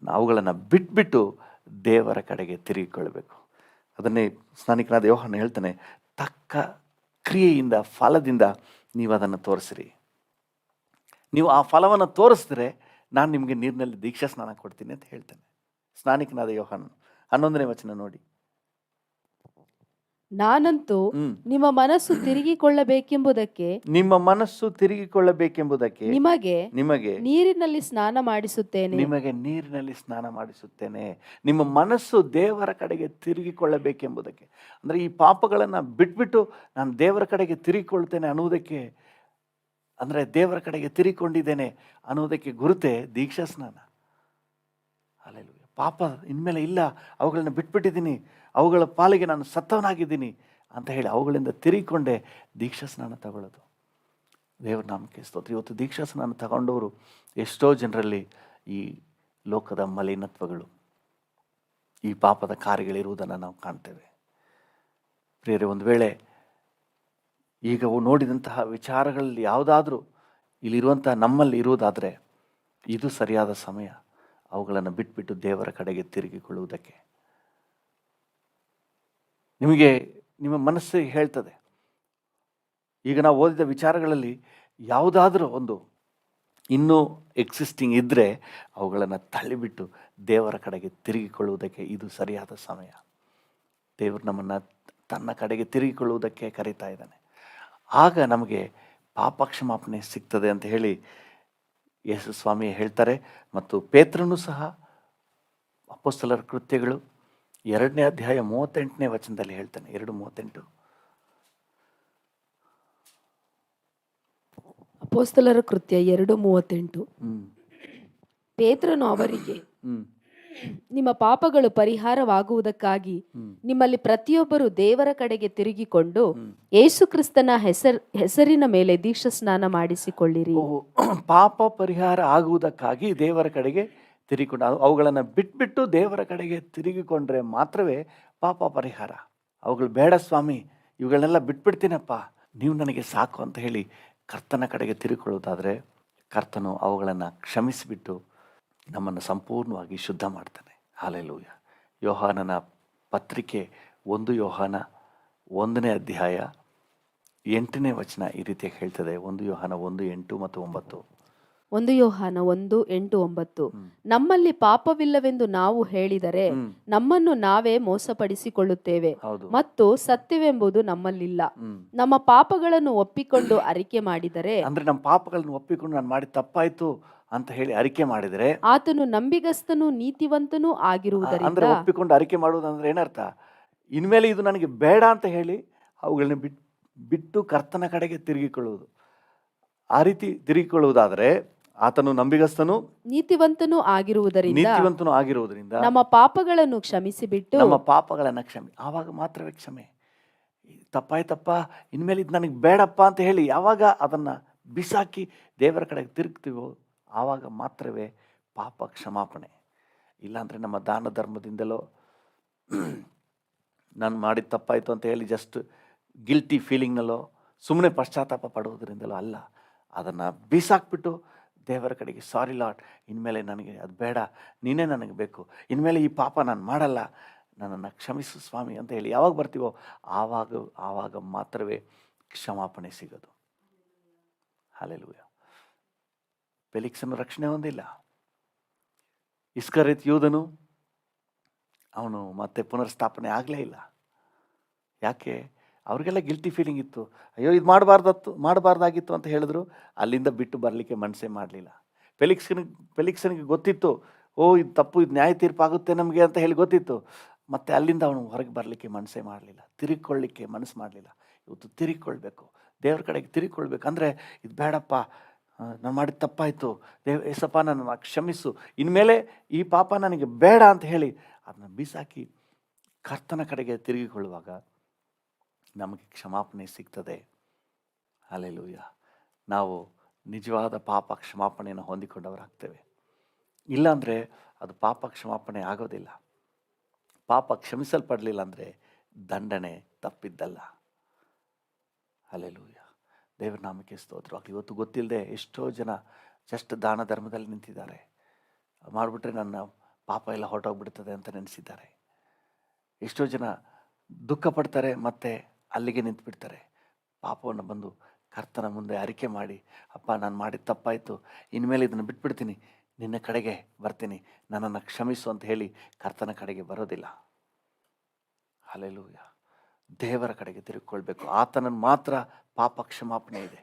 ಅವುಗಳನ್ನು ಬಿಟ್ಬಿಟ್ಟು ದೇವರ ಕಡೆಗೆ ತಿರುಗಿಕೊಳ್ಳಬೇಕು. ಅದನ್ನೇ ಸ್ನಾನಿಕನಾದ ಯೋಹಾನ ಹೇಳ್ತಾನೆ, ತಕ್ಕ ಕ್ರಿಯೆಯಿಂದ ಫಲದಿಂದ ನೀವು ಅದನ್ನು ತೋರಿಸಿರಿ. ನೀವು ಆ ಫಲವನ್ನು ತೋರಿಸಿದ್ರೆ ನಾನು ನಿಮಗೆ ನೀರಿನಲ್ಲಿ ದೀಕ್ಷಾ ಸ್ನಾನ ಕೊಡ್ತೀನಿ ಅಂತ ಹೇಳ್ತಾನೆ ಸ್ನಾನಿಕನಾದ ಯೋಹಾನ. 11ನೇ ವಚನ ನೋಡಿ. ನಾನಂತೂ ನಿಮ್ಮ ಮನಸ್ಸು ತಿರುಗಿಕೊಳ್ಳಬೇಕೆಂಬುದಕ್ಕೆ ನಿಮ್ಮ ಮನಸ್ಸು ತಿರುಗಿಕೊಳ್ಳಬೇಕೆಂಬುದಕ್ಕೆ ನಿಮಗೆ ನೀರಿನಲ್ಲಿ ಸ್ನಾನ ಮಾಡಿಸುತ್ತೇನೆ. ನಿಮಗೆ ನೀರಿನಲ್ಲಿ ಸ್ನಾನ ಮಾಡಿಸುತ್ತೇನೆ. ನಿಮ್ಮ ಮನಸ್ಸು ದೇವರ ಕಡೆಗೆ ತಿರುಗಿಕೊಳ್ಳಬೇಕೆಂಬುದಕ್ಕೆ, ಅಂದರೆ ಈ ಪಾಪಗಳನ್ನು ಬಿಟ್ಬಿಟ್ಟು ನಾನು ದೇವರ ಕಡೆಗೆ ತಿರುಗಿಕೊಳ್ತೇನೆ ಅನ್ನುವುದಕ್ಕೆ, ಅಂದರೆ ದೇವರ ಕಡೆಗೆ ತಿರುಗಿಕೊಂಡಿದ್ದೇನೆ ಅನ್ನುವುದಕ್ಕೆ ಗುರುತೇ ದೀಕ್ಷಾ ಸ್ನಾನ. ಹಲ್ಲೆಲೂಯಾ. ಪಾಪ ಇನ್ಮೇಲೆ ಇಲ್ಲ, ಅವುಗಳನ್ನ ಬಿಟ್ಬಿಟ್ಟಿದ್ದೀನಿ, ಅವುಗಳ ಪಾಲಿಗೆ ನಾನು ಸತ್ತವನಾಗಿದ್ದೀನಿ ಅಂತ ಹೇಳಿ ಅವುಗಳಿಂದ ತಿರುಗಿಕೊಂಡೇ ದೀಕ್ಷಾ ಸ್ನಾನ ತಗೊಳ್ಳೋದು. ದೇವರ ನಾಮಕ್ಕೆ ಸ್ತೋತ್ರ. ಇವತ್ತು ದೀಕ್ಷಾ ಸ್ನಾನ ತಗೊಂಡವರು ಎಷ್ಟೋ ಜನರಲ್ಲಿ ಈ ಲೋಕದ ಮಲಿನತ್ವಗಳು, ಈ ಪಾಪದ ಕಾರ್ಯಗಳಿರುವುದನ್ನು ನಾವು ಕಾಣ್ತೇವೆ. ಪ್ರಿಯರೇ, ಒಂದು ವೇಳೆ ಈಗ ನೋಡಿದಂತಹ ವಿಚಾರಗಳಲ್ಲಿ ಯಾವುದಾದ್ರೂ ಇಲ್ಲಿರುವಂತಹ ನಮ್ಮಲ್ಲಿ ಇರುವುದಾದರೆ ಇದು ಸರಿಯಾದ ಸಮಯ ಅವುಗಳನ್ನು ಬಿಟ್ಬಿಟ್ಟು ದೇವರ ಕಡೆಗೆ ತಿರುಗಿಕೊಳ್ಳುವುದಕ್ಕೆ. ನಿಮ್ಮ ಮನಸ್ಸಿಗೆ ಹೇಳ್ತದೆ, ಈಗ ನಾವು ಓದಿದ ವಿಚಾರಗಳಲ್ಲಿ ಯಾವುದಾದ್ರೂ ಒಂದು ಇನ್ನೂ ಎಕ್ಸಿಸ್ಟಿಂಗ್ ಇದ್ದರೆ ಅವುಗಳನ್ನು ತಳ್ಳಿಬಿಟ್ಟು ದೇವರ ಕಡೆಗೆ ತಿರುಗಿಕೊಳ್ಳುವುದಕ್ಕೆ ಇದು ಸರಿಯಾದ ಸಮಯ. ದೇವರು ನಮ್ಮನ್ನು ತನ್ನ ಕಡೆಗೆ ತಿರುಗಿಕೊಳ್ಳುವುದಕ್ಕೆ ಕರೀತಾ ಇದ್ದಾನೆ. ಆಗ ನಮಗೆ ಪಾಪ ಕ್ಷಮಾಪಣೆ ಸಿಗ್ತದೆ ಅಂತ ಹೇಳಿ ಯೇಸು ಸ್ವಾಮಿ ಹೇಳ್ತಾರೆ. ಮತ್ತು ಪೇತ್ರನು ಸಹ ಅಪೊಸ್ತಲರ ಕೃತ್ಯಗಳು 2ನೇ ಅಧ್ಯಾಯ 38ನೇ ವಚನದಲ್ಲಿ ಹೇಳ್ತಾನೆ. 2:38. ಅಪೊಸ್ತಲರ ಕೃತ್ಯ 2:38. ಪೇತ್ರನು ಅವರಿಗೆ, ನಿಮ್ಮ ಪಾಪಗಳು ಪರಿಹಾರವಾಗುವುದಕ್ಕಾಗಿ ನಿಮ್ಮಲ್ಲಿ ಪ್ರತಿಯೊಬ್ಬರು ದೇವರ ಕಡೆಗೆ ತಿರುಗಿಕೊಂಡು ಯೇಸು ಕ್ರಿಸ್ತನ ಹೆಸರಿನ ಮೇಲೆ ದೀಕ್ಷಾ ಸ್ನಾನ ಮಾಡಿಸಿಕೊಳ್ಳಿರಿ. ಪಾಪ ಪರಿಹಾರ ಆಗುವುದಕ್ಕಾಗಿ ದೇವರ ಕಡೆಗೆ ತಿರುಗಿಕೊಂಡು, ಅವುಗಳನ್ನು ಬಿಟ್ಬಿಟ್ಟು ದೇವರ ಕಡೆಗೆ ತಿರುಗಿಕೊಂಡ್ರೆ ಮಾತ್ರವೇ ಪಾಪ ಪರಿಹಾರ. ಅವುಗಳು ಬೇಡ ಸ್ವಾಮಿ, ಇವುಗಳನ್ನೆಲ್ಲ ಬಿಟ್ಬಿಡ್ತೀನಪ್ಪ, ನೀವು ನನಗೆ ಸಾಕು ಅಂತ ಹೇಳಿ ಕರ್ತನ ಕಡೆಗೆ ತಿರುಗಿಕೊಳ್ಳೋದಾದರೆ ಕರ್ತನು ಅವುಗಳನ್ನು ಕ್ಷಮಿಸಿಬಿಟ್ಟು ನಮ್ಮನ್ನು ಸಂಪೂರ್ಣವಾಗಿ ಶುದ್ಧ ಮಾಡ್ತಾನೆ. ಹಲ್ಲೆಲೂಯಾ. ಯೋಹಾನನ ಪತ್ರಿಕೆ 1 ಯೋಹಾನ 1ನೇ ಅಧ್ಯಾಯ 8ನೇ ವಚನ ಈ ರೀತಿಯಾಗಿ ಹೇಳ್ತದೆ. 1 ಯೋಹಾನ 1:8 ಮತ್ತು 9. 1 ಯೋಹಾನ 1:8-9. ನಮ್ಮಲ್ಲಿ ಪಾಪವಿಲ್ಲವೆಂದು ನಾವು ಹೇಳಿದರೆ ನಮ್ಮನ್ನು ನಾವೇ ಮೋಸಪಡಿಸಿಕೊಳ್ಳುತ್ತೇವೆ ಮತ್ತು ಸತ್ಯವೆಂಬುದು ನಮ್ಮಲ್ಲಿಲ್ಲ. ನಮ್ಮ ಪಾಪಗಳನ್ನು ಒಪ್ಪಿಕೊಂಡು ಅರಿಕೆ ಮಾಡಿದರೆ, ಅಂದ್ರೆ ನಮ್ಮ ಪಾಪಗಳನ್ನು ಒಪ್ಪಿಕೊಂಡು ನಾನು ಮಾಡಿ ತಪ್ಪಾಯ್ತು ಅಂತ ಹೇಳಿ ಅರಿಕೆ ಮಾಡಿದರೆ ಆತನು ನಂಬಿಗಸ್ತನೂ ನೀತಿವಂತನೂ ಆಗಿರುವುದರಿಂದ. ಅಂದ್ರೆ ಒಪ್ಪಿಕೊಂಡು ಅರಿಕೆ ಮಾಡುವುದಂದ್ರೆ ಏನರ್ಥ? ಇನ್ಮೇಲೆ ಇದು ನನಗೆ ಬೇಡ ಅಂತ ಹೇಳಿ ಅವುಗಳನ್ನ ಬಿಟ್ಟು ಕರ್ತನ ಕಡೆಗೆ ತಿರುಗಿಕೊಳ್ಳುವುದು. ಆ ರೀತಿ ತಿರುಗಿಕೊಳ್ಳುವುದಾದರೆ ಆತನು ನಂಬಿಗಸ್ತನು ನೀತಿವಂತನೂ ಆಗಿರುವುದರಿಂದ ನಮ್ಮ ಪಾಪಗಳನ್ನು ಕ್ಷಮಿಸಿಬಿಟ್ಟು, ನಮ್ಮ ಪಾಪಗಳನ್ನು ಆವಾಗ ಮಾತ್ರವೇ ಕ್ಷಮೆ. ತಪ್ಪಾಯ್ತಪ್ಪ, ಇನ್ಮೇಲೆ ಇದು ನನಗೆ ಬೇಡಪ್ಪ ಅಂತ ಹೇಳಿ ಯಾವಾಗ ಅದನ್ನು ಬಿಸಾಕಿ ದೇವರ ಕಡೆಗೆ ತಿರುಗ್ತೀವೋ ಆವಾಗ ಮಾತ್ರವೇ ಪಾಪ ಕ್ಷಮಾಪಣೆ. ಇಲ್ಲಾಂದರೆ ನಮ್ಮ ದಾನ ಧರ್ಮದಿಂದಲೋ ನಾನು ಮಾಡಿದ ತಪ್ಪಾಯಿತು ಅಂತ ಹೇಳಿ ಜಸ್ಟ್ ಗಿಲ್ಟಿ ಫೀಲಿಂಗ್ನಲ್ಲೋ ಸುಮ್ಮನೆ ಪಶ್ಚಾತ್ತಾಪ ಪಡುವುದರಿಂದಲೋ ಅಲ್ಲ. ಅದನ್ನು ಬೀಸಾಕ್ಬಿಟ್ಟು ದೇವರ ಕಡೆಗೆ, ಸಾರಿ ಲಾರ್ಡ್, ಇನ್ಮೇಲೆ ನನಗೆ ಅದು ಬೇಡ, ನೀನೇ ನನಗೆ ಬೇಕು, ಇನ್ಮೇಲೆ ಈ ಪಾಪ ನಾನು ಮಾಡಲ್ಲ, ನನ್ನನ್ನು ಕ್ಷಮಿಸು ಸ್ವಾಮಿ ಅಂತ ಹೇಳಿ ಯಾವಾಗ ಬರ್ತೀವೋ ಆವಾಗ ಮಾತ್ರವೇ ಕ್ಷಮಾಪಣೆ ಸಿಗೋದು. ಹಲ್ಲೆಲೂಯಾ. ಫೆಲಿಕ್ಸನು ರಕ್ಷಣೆ ಹೊಂದಿಲ್ಲ. ಇಸ್ಕರಿಯೋತ ಯೂದನು ಅವನು ಮತ್ತೆ ಪುನರ್ಸ್ಥಾಪನೆ ಆಗಲೇ ಇಲ್ಲ. ಯಾಕೆ? ಅವ್ರಿಗೆಲ್ಲ ಗಿಲ್ಟಿ ಫೀಲಿಂಗ್ ಇತ್ತು. ಅಯ್ಯೋ ಇದು ಮಾಡಬಾರ್ದಾಗಿತ್ತು ಅಂತ ಹೇಳಿದ್ರು. ಅಲ್ಲಿಂದ ಬಿಟ್ಟು ಬರಲಿಕ್ಕೆ ಮನಸ್ಸೇ ಮಾಡಲಿಲ್ಲ. ಫೆಲಿಕ್ಸನಿಗೆ ಗೊತ್ತಿತ್ತು, ಇದು ತಪ್ಪು, ಇದು ನ್ಯಾಯ ತೀರ್ಪಾಗುತ್ತೆ ನಮಗೆ ಅಂತ ಹೇಳಿ ಗೊತ್ತಿತ್ತು. ಮತ್ತೆ ಅಲ್ಲಿಂದ ಅವನು ಹೊರಗೆ ಬರಲಿಕ್ಕೆ ಮನಸ್ಸೇ ಮಾಡಲಿಲ್ಲ, ತಿರುಗಿಕೊಳ್ಳಿಕ್ಕೆ ಮನಸ್ಸು ಮಾಡಲಿಲ್ಲ. ಇವತ್ತು ತಿರುಗಿಕೊಳ್ಬೇಕು, ದೇವ್ರ ಕಡೆಗೆ ತಿರುಗಿಕೊಳ್ಬೇಕು. ಅಂದರೆ ಇದು ಬೇಡಪ್ಪ, ನಾನು ಮಾಡಿದ ತಪ್ಪಾಯಿತು, ಏಸಪ್ಪ ನನ್ನನ್ನು ಕ್ಷಮಿಸು, ಇನ್ಮೇಲೆ ಈ ಪಾಪ ನನಗೆ ಬೇಡ ಅಂತ ಹೇಳಿ ಅದನ್ನು ಬೀಸಾಕಿ ಕರ್ತನ ಕಡೆಗೆ ತಿರುಗಿಕೊಳ್ಳುವಾಗ ನಮಗೆ ಕ್ಷಮಾಪಣೆ ಸಿಗ್ತದೆ. ಹಲ್ಲೆಲೂಯಾ. ನಾವು ನಿಜವಾದ ಪಾಪ ಕ್ಷಮಾಪಣೆಯನ್ನು ಹೊಂದಿಕೊಂಡವರಾಗ್ತೇವೆ. ಇಲ್ಲಾಂದರೆ ಅದು ಪಾಪ ಕ್ಷಮಾಪಣೆ ಆಗೋದಿಲ್ಲ. ಪಾಪ ಕ್ಷಮಿಸಲ್ಪಡಲಿಲ್ಲ ಅಂದರೆ ದಂಡನೆ ತಪ್ಪಿದ್ದಲ್ಲ. ಹಲ್ಲೆಲೂಯಾ. ದೇವರ ನಾಮಕ್ಕೆ ಸ್ತೋತ್ರವಾಗಲಿ. ಇವತ್ತು ಗೊತ್ತಿಲ್ಲದೆ ಎಷ್ಟೋ ಜನ ಜಸ್ಟ್ ದಾನ ಧರ್ಮದಲ್ಲಿ ನಿಂತಿದ್ದಾರೆ. ಮಾಡಿಬಿಟ್ರೆ ನನ್ನ ಪಾಪ ಎಲ್ಲ ಹೊರಟೋಗ್ಬಿಡ್ತದೆ ಅಂತ ನೆನೆಸಿದ್ದಾರೆ. ಎಷ್ಟೋ ಜನ ದುಃಖ ಪಡ್ತಾರೆ, ಮತ್ತೆ ಅಲ್ಲಿಗೆ ನಿಂತು ಬಿಡ್ತಾರೆ. ಪಾಪವನ್ನು ಬಂದು ಕರ್ತನ ಮುಂದೆ ಅರಿಕೆ ಮಾಡಿ, ಅಪ್ಪ ನಾನು ಮಾಡಿದ ತಪ್ಪಾಯಿತು, ಇನ್ಮೇಲೆ ಇದನ್ನು ಬಿಟ್ಬಿಡ್ತೀನಿ, ನಿನ್ನ ಕಡೆಗೆ ಬರ್ತೀನಿ, ನನ್ನನ್ನು ಕ್ಷಮಿಸು ಅಂತ ಹೇಳಿ ಕರ್ತನ ಕಡೆಗೆ ಬರೋದಿಲ್ಲ. ಹಲ್ಲೆಲೂಯಾ. ದೇವರ ಕಡೆಗೆ ತಿರುಗಿಕೊಳ್ಬೇಕು. ಆತನನ್ನು ಮಾತ್ರ ಪಾಪ ಕ್ಷಮಾಪಣೆ ಇದೆ.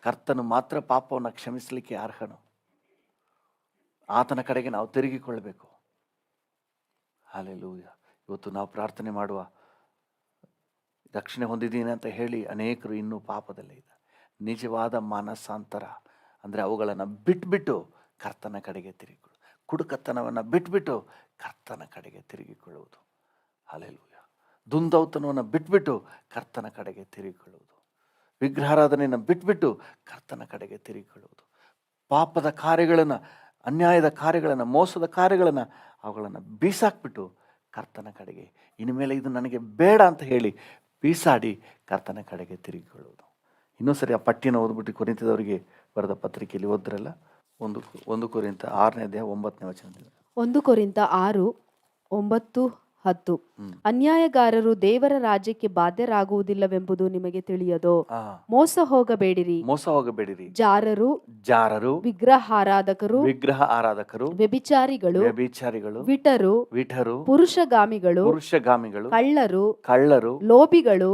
ಕರ್ತನು ಮಾತ್ರ ಪಾಪವನ್ನು ಕ್ಷಮಿಸಲಿಕ್ಕೆ ಅರ್ಹನು. ಆತನ ಕಡೆಗೆ ನಾವು ತಿರುಗಿಕೊಳ್ಬೇಕು. ಹಲ್ಲೆಲೂಯಾ. ಇವತ್ತು ನಾವು ಪ್ರಾರ್ಥನೆ ಮಾಡುವ, ರಕ್ಷಣೆ ಹೊಂದಿದ್ದೀನಿ ಅಂತ ಹೇಳಿ ಅನೇಕರು ಇನ್ನೂ ಪಾಪದಲ್ಲೇ ಇದ್ದಾರೆ. ನಿಜವಾದ ಮಾನಸಾಂತರ ಅಂದರೆ ಅವುಗಳನ್ನು ಬಿಟ್ಬಿಟ್ಟು ಕರ್ತನ ಕಡೆಗೆ ತಿರುಗಿಕೊಳ್ಳು. ಕುಡುಕತನವನ್ನು ಬಿಟ್ಬಿಟ್ಟು ಕರ್ತನ ಕಡೆಗೆ ತಿರುಗಿಕೊಳ್ಳುವುದು. ಹಲ್ಲೆಲೂಯಾ. ದುಂದೌತನವನ್ನು ಬಿಟ್ಬಿಟ್ಟು ಕರ್ತನ ಕಡೆಗೆ ತಿರುಗಿಕೊಳ್ಳುವುದು. ವಿಗ್ರಹಾರಾಧನೆಯನ್ನು ಬಿಟ್ಬಿಟ್ಟು ಕರ್ತನ ಕಡೆಗೆ ತಿರುಗಿಕೊಳ್ಳುವುದು. ಪಾಪದ ಕಾರ್ಯಗಳನ್ನು, ಅನ್ಯಾಯದ ಕಾರ್ಯಗಳನ್ನು, ಮೋಸದ ಕಾರ್ಯಗಳನ್ನು ಅವುಗಳನ್ನು ಬೀಸಾಕ್ಬಿಟ್ಟು ಕರ್ತನ ಕಡೆಗೆ, ಇನ್ಮೇಲೆ ಇದು ನನಗೆ ಬೇಡ ಅಂತ ಹೇಳಿ ಬೀಸಾಡಿ ಕರ್ತನ ಕಡೆಗೆ ತಿರುಗಿಕೊಳ್ಳುವುದು. ಇನ್ನೂ ಸರಿ ಆ ಪಟ್ಟಿಯನ್ನು ಓದ್ಬಿಟ್ಟು ಕೊರಿಂಥದವರಿಗೆ ಬರೆದ ಪತ್ರಿಕೆಯಲ್ಲಿ ಓದ್ರಲ್ಲ, 1 ಕೊರಿಂಥ 6ನೇ ಅಧ್ಯಾಯ 9ನೇ ವಚನದಿಂದ. 1 ಕೊರಿಂಥ 6, 9, 10. ಅನ್ಯಾಯಗಾರರು ದೇವರ ರಾಜ್ಯಕ್ಕೆ ಬಾಧ್ಯರಾಗುವುದಿಲ್ಲವೆಂಬುದು ನಿಮಗೆ ತಿಳಿಯದೋ? ಮೋಸ ಹೋಗಬೇಡಿರಿ. ಜಾರರು, ವಿಗ್ರಹ ಆರಾಧಕರು, ವ್ಯಭಿಚಾರಿಗಳು, ವಿಟರು, ಪುರುಷಗಾಮಿಗಳು, ಕಳ್ಳರು, ಲೋಭಿಗಳು,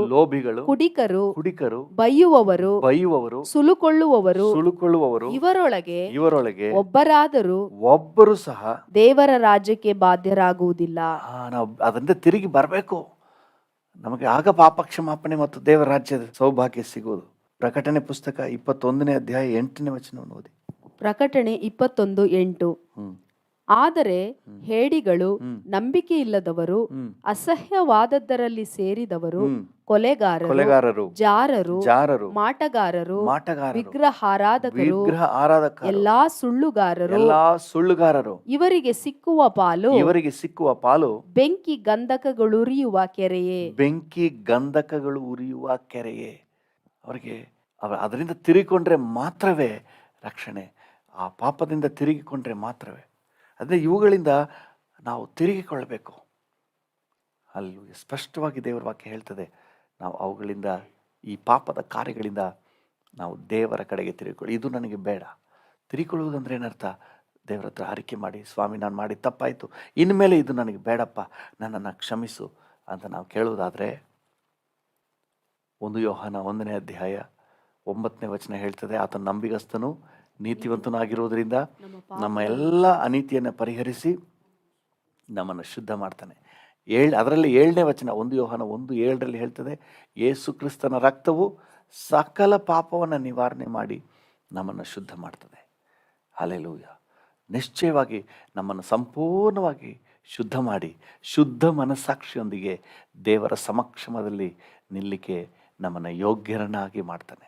ಕುಡಿಕರು, ಬೈಯುವವರು, ಸುಲುಕೊಳ್ಳುವವರು, ಇವರೊಳಗೆ ಒಬ್ಬರು ಸಹ ದೇವರ ರಾಜ್ಯಕ್ಕೆ ಬಾಧ್ಯರಾಗುವುದಿಲ್ಲ. ನಾವು ಅದರಿಂದ ತಿರುಗಿ ಬರಬೇಕು. ನಮಗೆ ಆಗ ಪಾಪ ಕ್ಷಮಾಪಣೆ ಮತ್ತು ದೇವರ ರಾಜ್ಯದ ಸೌಭಾಗ್ಯ ಸಿಗುವುದು. ಪ್ರಕಟಣೆ ಪುಸ್ತಕ 21ನೇ ಅಧ್ಯಾಯ 8ನೇ ವಚನವನ್ನು ಓದಿ. ಪ್ರಕಟಣೆ 21:8. ಆದರೆ ಹೇಡಿಗಳು, ನಂಬಿಕೆ ಇಲ್ಲದವರು, ಅಸಹ್ಯವಾದದ್ದರಲ್ಲಿ ಸೇರಿದವರು, ಕೊಲೆಗಾರರು, ಜಾರರು, ಮಾಟಗಾರರು, ವಿಗ್ರಹಾರಾಧಕರು, ಎಲ್ಲಾ ಸುಳ್ಳುಗಾರರು, ಇವರಿಗೆ ಸಿಕ್ಕುವ ಪಾಲು ಬೆಂಕಿ ಗಂಧಕಗಳು ಉರಿಯುವ ಕೆರೆಯೇ. ಅವರಿಗೆ ಅದರಿಂದ ತಿರುಗಿಕೊಂಡ್ರೆ ಮಾತ್ರವೇ ರಕ್ಷಣೆ. ಆ ಪಾಪದಿಂದ ತಿರುಗಿಕೊಂಡ್ರೆ ಮಾತ್ರವೇ. ಅದೇ ಇವುಗಳಿಂದ ನಾವು ತಿರುಗಿಕೊಳ್ಳಬೇಕು. ಅಲ್ಲಿ ಸ್ಪಷ್ಟವಾಗಿ ದೇವರ ವಾಕ್ಯ ಹೇಳ್ತದೆ, ನಾವು ಅವುಗಳಿಂದ, ಈ ಪಾಪದ ಕಾರ್ಯಗಳಿಂದ ನಾವು ದೇವರ ಕಡೆಗೆ ತಿರುಗಿಕೊಳ್ಳಿ. ಇದು ನನಗೆ ಬೇಡ. ತಿರುಗಿಕೊಳ್ಳುವುದಂದ್ರೆ ಏನರ್ಥ? ದೇವರ ಹತ್ರ ಅರಿಕೆ ಮಾಡಿ, ಸ್ವಾಮಿ ನಾನು ಮಾಡಿ ತಪ್ಪಾಯಿತು, ಇನ್ಮೇಲೆ ಇದು ನನಗೆ ಬೇಡಪ್ಪ, ನನ್ನನ್ನು ಕ್ಷಮಿಸು ಅಂತ ನಾವು ಕೇಳುವುದಾದರೆ, 1 ಯೋಹಾನ 1ನೇ ಅಧ್ಯಾಯ 9ನೇ ವಚನ ಹೇಳ್ತದೆ, ಆತನ ನಂಬಿಗಸ್ತನು ನೀತಿವಂತನೂ ಆಗಿರುವುದರಿಂದ ನಮ್ಮ ಎಲ್ಲ ಅನೀತಿಯನ್ನು ಪರಿಹರಿಸಿ ನಮ್ಮನ್ನು ಶುದ್ಧ ಮಾಡ್ತಾನೆ. ಅದರಲ್ಲಿ 7ನೇ ವಚನ 1 ಯೋಹಾನ 1:7 ಹೇಳ್ತದೆ, ಯೇಸು ಕ್ರಿಸ್ತನ ರಕ್ತವು ಸಕಲ ಪಾಪವನ್ನು ನಿವಾರಣೆ ಮಾಡಿ ನಮ್ಮನ್ನು ಶುದ್ಧ ಮಾಡ್ತದೆ. ಹಲ್ಲೆಲೂಯಾ. ನಿಶ್ಚಯವಾಗಿ ನಮ್ಮನ್ನು ಸಂಪೂರ್ಣವಾಗಿ ಶುದ್ಧ ಮಾಡಿ, ಶುದ್ಧ ಮನಸ್ಸಾಕ್ಷಿಯೊಂದಿಗೆ ದೇವರ ಸಮಕ್ಷಮದಲ್ಲಿ ನಿಲ್ಲಿಕ್ಕೆ ನಮ್ಮನ್ನು ಯೋಗ್ಯರನ್ನಾಗಿ ಮಾಡ್ತಾನೆ.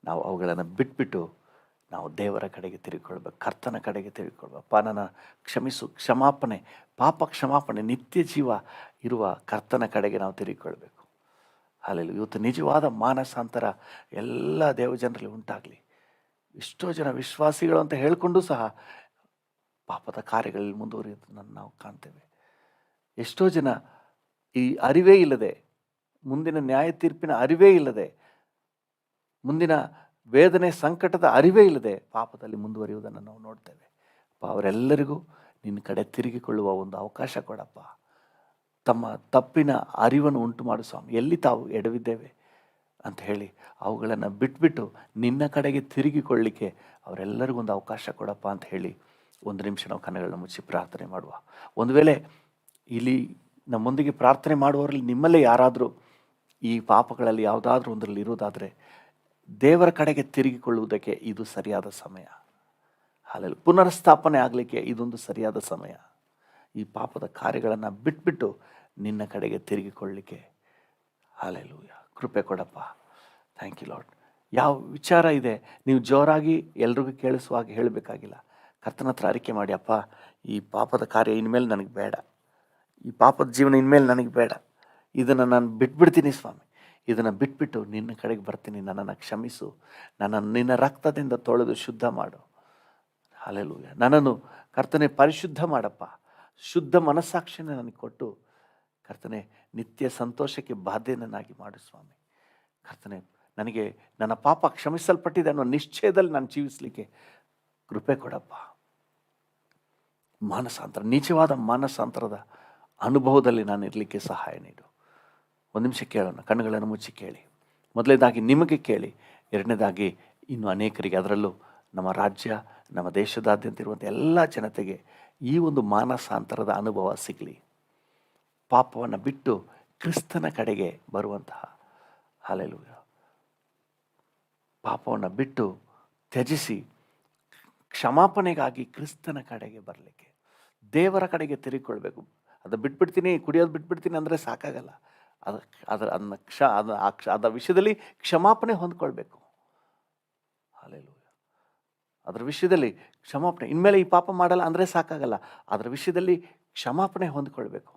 ನಾವು ಅವುಗಳನ್ನು ಬಿಟ್ಬಿಟ್ಟು ನಾವು ದೇವರ ಕಡೆಗೆ ತಿರುಗಿಕೊಳ್ಬೇಕು, ಕರ್ತನ ಕಡೆಗೆ ತಿರುಗಿಕೊಳ್ಬೇಕು. ಅಪ್ಪ ನನ್ನ ಕ್ಷಮಿಸು, ಕ್ಷಮಾಪಣೆ, ಪಾಪ ಕ್ಷಮಾಪಣೆ, ನಿತ್ಯ ಜೀವ ಇರುವ ಕರ್ತನ ಕಡೆಗೆ ನಾವು ತಿರುಗಿಕೊಳ್ಬೇಕು. ಹಲ್ಲೆಲೂಯಾ. ಇವತ್ತು ನಿಜವಾದ ಮಾನಸಾಂತರ ಎಲ್ಲ ದೇವಜನರಲ್ಲಿ ಉಂಟಾಗಲಿ. ಎಷ್ಟೋ ಜನ ವಿಶ್ವಾಸಿಗಳು ಅಂತ ಹೇಳಿಕೊಂಡು ಸಹ ಪಾಪದ ಕಾರ್ಯಗಳಲ್ಲಿ ಮುಂದುವರಿಯೋದನ್ನು ನಾವು ಕಾಣ್ತೇವೆ. ಎಷ್ಟೋ ಜನ ಈ ಅರಿವೇ ಇಲ್ಲದೆ, ಮುಂದಿನ ನ್ಯಾಯ ತೀರ್ಪಿನ ಅರಿವೇ ಇಲ್ಲದೆ, ಮುಂದಿನ ವೇದನೆ ಸಂಕಟದ ಅರಿವೇ ಇಲ್ಲದೆ ಪಾಪದಲ್ಲಿ ಮುಂದುವರಿಯುವುದನ್ನು ನಾವು ನೋಡ್ತೇವೆ. ಅಪ್ಪ, ಅವರೆಲ್ಲರಿಗೂ ನಿನ್ನ ಕಡೆ ತಿರುಗಿಕೊಳ್ಳುವ ಒಂದು ಅವಕಾಶ ಕೊಡಪ್ಪ. ತಮ್ಮ ತಪ್ಪಿನ ಅರಿವನ್ನು ಉಂಟು ಮಾಡು ಸ್ವಾಮಿ, ಎಲ್ಲಿ ತಾವು ಎಡವಿದ್ದೇವೆ ಅಂತ ಹೇಳಿ ಅವುಗಳನ್ನು ಬಿಟ್ಬಿಟ್ಟು ನಿನ್ನ ಕಡೆಗೆ ತಿರುಗಿಕೊಳ್ಳಿಕ್ಕೆ ಅವರೆಲ್ಲರಿಗೂ ಒಂದು ಅವಕಾಶ ಕೊಡಪ್ಪ ಅಂತ ಹೇಳಿ 1 ನಿಮಿಷ ನಾವು ಕಣ್ಣುಗಳನ್ನ ಮುಚ್ಚಿ ಪ್ರಾರ್ಥನೆ ಮಾಡುವ. ಒಂದು ವೇಳೆ ಇಲ್ಲಿ ನಮ್ಮೊಂದಿಗೆ ಪ್ರಾರ್ಥನೆ ಮಾಡುವವರಲ್ಲಿ ನಿಮ್ಮಲ್ಲೇ ಯಾರಾದರೂ ಈ ಪಾಪಗಳಲ್ಲಿ ಯಾವುದಾದ್ರೂ ಒಂದರಲ್ಲಿ ಇರೋದಾದರೆ, ದೇವರ ಕಡೆಗೆ ತಿರುಗಿಕೊಳ್ಳುವುದಕ್ಕೆ ಇದು ಸರಿಯಾದ ಸಮಯ. ಹಾಲೆಲ್ಲ ಪುನರ್ಸ್ಥಾಪನೆ ಆಗಲಿಕ್ಕೆ ಇದೊಂದು ಸರಿಯಾದ ಸಮಯ. ಈ ಪಾಪದ ಕಾರ್ಯಗಳನ್ನು ಬಿಟ್ಬಿಟ್ಟು ನಿನ್ನ ಕಡೆಗೆ ತಿರುಗಿಕೊಳ್ಳಲಿಕ್ಕೆ ಹಾಲೆಲೂಯಾ ಕೃಪೆ ಕೊಡಪ್ಪ. Thank you Lord. ಯಾವ ವಿಚಾರ ಇದೆ ನೀವು ಜೋರಾಗಿ ಎಲ್ರಿಗೂ ಕೇಳಿಸುವ ಹಾಗೆ ಹೇಳಬೇಕಾಗಿಲ್ಲ. ಕರ್ತನ ಹತ್ರ ಅರಿಕೆ ಮಾಡಿ, ಅಪ್ಪ ಈ ಪಾಪದ ಕಾರ್ಯ ಇನ್ಮೇಲೆ ನನಗೆ ಬೇಡ, ಈ ಪಾಪದ ಜೀವನ ಇನ್ಮೇಲೆ ನನಗೆ ಬೇಡ, ಇದನ್ನು ನಾನು ಬಿಟ್ಬಿಡ್ತೀನಿ ಸ್ವಾಮಿ, ಇದನ್ನು ಬಿಟ್ಬಿಟ್ಟು ನಿನ್ನ ಕಡೆಗೆ ಬರ್ತೀನಿ, ನನ್ನನ್ನು ಕ್ಷಮಿಸು, ನನ್ನನ್ನು ನಿನ್ನ ರಕ್ತದಿಂದ ತೊಳೆದು ಶುದ್ಧ ಮಾಡು. ಹಲ್ಲೆಲೂಯಾ. ನನ್ನನ್ನು ಕರ್ತನೆ ಪರಿಶುದ್ಧ ಮಾಡಪ್ಪ. ಶುದ್ಧ ಮನಸ್ಸಾಕ್ಷಿಯನ್ನು ನನಗೆ ಕೊಟ್ಟು ಕರ್ತನೆ ನಿತ್ಯ ಸಂತೋಷಕ್ಕೆ ಬಾಧ್ಯನನ್ನಾಗಿ ಮಾಡು ಸ್ವಾಮಿ. ಕರ್ತನೆ ನನಗೆ ನನ್ನ ಪಾಪ ಕ್ಷಮಿಸಲ್ಪಟ್ಟಿದೆ ಅನ್ನೋ ನಿಶ್ಚಯದಲ್ಲಿ ನಾನು ಜೀವಿಸಲಿಕ್ಕೆ ಕೃಪೆ ಕೊಡಪ್ಪ. ಮಾನಸಾಂತರ, ನಿಜವಾದ ಮಾನಸಾಂತರದ ಅನುಭವದಲ್ಲಿ ನಾನು ಇರಲಿಕ್ಕೆ ಸಹಾಯ ನೀಡು. ಒಂದು ನಿಮಿಷ ಕೇಳೋಣ, ಕಣ್ಣುಗಳನ್ನು ಮುಚ್ಚಿ ಕೇಳಿ. ಮೊದಲನೇದಾಗಿ ನಿಮಗೆ ಕೇಳಿ, ಎರಡನೇದಾಗಿ ಇನ್ನು ಅನೇಕರಿಗೆ, ಅದರಲ್ಲೂ ನಮ್ಮ ರಾಜ್ಯ, ನಮ್ಮ ದೇಶದಾದ್ಯಂತ ಇರುವಂಥ ಎಲ್ಲ ಜನತೆಗೆ ಈ ಒಂದು ಮಾನಸಾಂತರದ ಅನುಭವ ಸಿಗಲಿ. ಪಾಪವನ್ನು ಬಿಟ್ಟು ಕ್ರಿಸ್ತನ ಕಡೆಗೆ ಬರುವಂತಹ, ಹಲ್ಲೆಲೂಯ, ಪಾಪವನ್ನು ಬಿಟ್ಟು ತ್ಯಜಿಸಿ ಕ್ಷಮಾಪಣೆಗಾಗಿ ಕ್ರಿಸ್ತನ ಕಡೆಗೆ ಬರಲಿಕ್ಕೆ, ದೇವರ ಕಡೆಗೆ ತಿರುಗಿಕೊಳ್ಬೇಕು. ಅದು ಬಿಟ್ಬಿಡ್ತೀನಿ, ಕುಡಿಯೋದು ಬಿಟ್ಬಿಡ್ತೀನಿ ಅಂದರೆ ಸಾಕಾಗಲ್ಲ. ಅದರ ವಿಷಯದಲ್ಲಿ ಕ್ಷಮಾಪಣೆ ಹೊಂದ್ಕೊಳ್ಬೇಕು. ಹಲ್ಲೆಲೂಯ. ಅದರ ವಿಷಯದಲ್ಲಿ ಕ್ಷಮಾಪಣೆ, ಇನ್ಮೇಲೆ ಈ ಪಾಪ ಮಾಡಲ್ಲ ಅಂದರೆ ಸಾಕಾಗಲ್ಲ. ಅದರ ವಿಷಯದಲ್ಲಿ ಕ್ಷಮಾಪಣೆ ಹೊಂದ್ಕೊಳ್ಬೇಕು.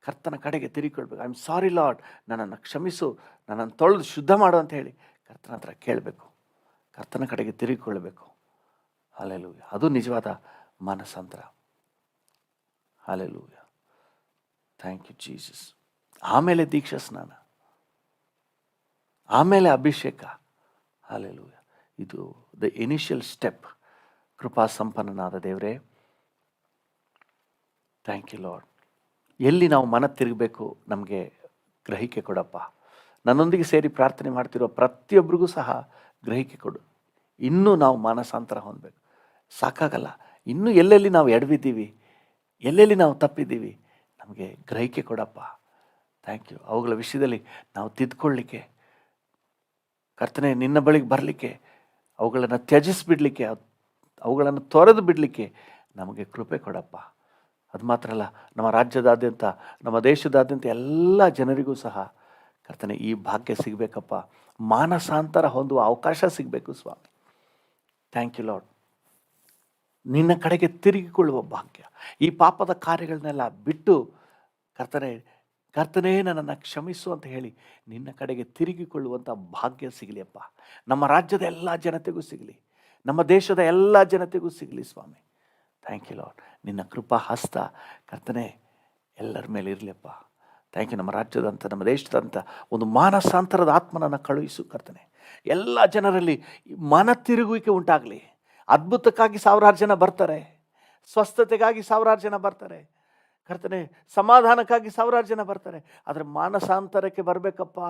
ಕರ್ತನ ಕಡೆಗೆ ತಿರುಗಿಕೊಳ್ಬೇಕು. ಐ ಆಮ್ ಸಾರಿ ಲಾರ್ಡ್, ನನ್ನನ್ನು ಕ್ಷಮಿಸು, ನನ್ನನ್ನು ತೊಳೆದು ಶುದ್ಧ ಮಾಡು ಅಂತ ಹೇಳಿ ಕರ್ತನ ಹತ್ರ ಕೇಳಬೇಕು. ಕರ್ತನ ಕಡೆಗೆ ತಿರುಗಿಕೊಳ್ಳಬೇಕು. ಹಲ್ಲೆಲೂಯ. ಅದು ನಿಜವಾದ ಮಾನಸಾಂತರ. ಹಲ್ಲೆಲೂಯ. Thank you Jesus. ಆಮೇಲೆ ದೀಕ್ಷಾ ಸ್ನಾನ, ಆಮೇಲೆ ಅಭಿಷೇಕ. ಹಲ್ಲೆಲೂಯ. ಇದು ದ ಇನಿಷಿಯಲ್ ಸ್ಟೆಪ್. ಕೃಪಾ ಸಂಪನ್ನನಾದ ದೇವರೇ, ಥ್ಯಾಂಕ್ ಯು ಲಾರ್ಡ್. ಎಲ್ಲಿ ನಾವು ಮನ ತಿರುಗಬೇಕು ನಮಗೆ ಗ್ರಹಿಕೆ ಕೊಡಪ್ಪ. ನನ್ನೊಂದಿಗೆ ಸೇರಿ ಪ್ರಾರ್ಥನೆ ಮಾಡ್ತಿರೋ ಪ್ರತಿಯೊಬ್ಬರಿಗೂ ಸಹ ಗ್ರಹಿಕೆ ಕೊಡು. ಇನ್ನೂ ನಾವು ಮಾನಸಾಂತರ ಹೊಂದಬೇಕು. ಸಾಕಾಗಲ್ಲ. ಇನ್ನೂ ಎಲ್ಲೆಲ್ಲಿ ನಾವು ಎಡವಿದ್ದೀವಿ, ಎಲ್ಲೆಲ್ಲಿ ನಾವು ತಪ್ಪಿದ್ದೀವಿ, ನಮಗೆ ಗ್ರಹಿಕೆ ಕೊಡಪ್ಪ. Thank you. ಅವುಗಳ ವಿಷಯದಲ್ಲಿ ನಾವು ತಿದ್ಕೊಳ್ಳಿಕ್ಕೆ, ಕರ್ತನೆ ನಿನ್ನ ಬಳಿಗೆ ಬರಲಿಕ್ಕೆ, ಅವುಗಳನ್ನು ತ್ಯಜಿಸಿಬಿಡಲಿಕ್ಕೆ, ಅವುಗಳನ್ನು ತೊರೆದು ಬಿಡಲಿಕ್ಕೆ ನಮಗೆ ಕೃಪೆ ಕೊಡಪ್ಪ. ಅದು ಮಾತ್ರ ಅಲ್ಲ, ನಮ್ಮ ರಾಜ್ಯದಾದ್ಯಂತ, ನಮ್ಮ ದೇಶದಾದ್ಯಂತ ಎಲ್ಲ ಜನರಿಗೂ ಸಹ ಕರ್ತನೆ ಈ ಭಾಗ್ಯ ಸಿಗಬೇಕಪ್ಪ. ಮಾನಸಾಂತರ ಹೊಂದುವ ಅವಕಾಶ ಸಿಗಬೇಕು ಸ್ವಾಮಿ. Thank you lord. ನಿನ್ನ ಕಡೆಗೆ ತಿರುಗಿಕೊಳ್ಳುವ ಭಾಗ್ಯ, ಈ ಪಾಪದ ಕಾರ್ಯಗಳನ್ನೆಲ್ಲ ಬಿಟ್ಟು ಕರ್ತನೇ ನನ್ನನ್ನು ಕ್ಷಮಿಸು ಅಂತ ಹೇಳಿ ನಿನ್ನ ಕಡೆಗೆ ತಿರುಗಿಕೊಳ್ಳುವಂಥ ಭಾಗ್ಯ ಸಿಗಲಿಯಪ್ಪ. ನಮ್ಮ ರಾಜ್ಯದ ಎಲ್ಲ ಜನತೆಗೂ ಸಿಗಲಿ, ನಮ್ಮ ದೇಶದ ಎಲ್ಲ ಜನತೆಗೂ ಸಿಗಲಿ ಸ್ವಾಮಿ. Thank you lord. ನಿನ್ನ ಕೃಪಾ ಹಸ್ತ ಕರ್ತನೆ ಎಲ್ಲರ ಮೇಲೆ ಇರಲಿಯಪ್ಪ. Thank you. ನಮ್ಮ ರಾಜ್ಯದಂತ, ನಮ್ಮ ದೇಶದಂತ ಒಂದು ಮಾನಸಾಂತರದ ಆತ್ಮನನ್ನು ಕಳುಹಿಸು ಕರ್ತನೆ. ಎಲ್ಲ ಜನರಲ್ಲಿ ಮನ ತಿರುಗುವಿಕೆ ಉಂಟಾಗಲಿ. ಅದ್ಭುತಕ್ಕಾಗಿ ಸಾವಿರಾರು ಜನ ಬರ್ತಾರೆ, ಸ್ವಸ್ಥತೆಗಾಗಿ ಸಾವಿರಾರು ಜನ ಬರ್ತಾರೆ ಕರ್ತನೆ, ಸಮಾಧಾನಕ್ಕಾಗಿ ಸಾವಿರಾರು ಜನ ಬರ್ತಾರೆ. ಆದರೆ ಮಾನಸಾಂತರಕ್ಕೆ ಬರಬೇಕಪ್ಪ,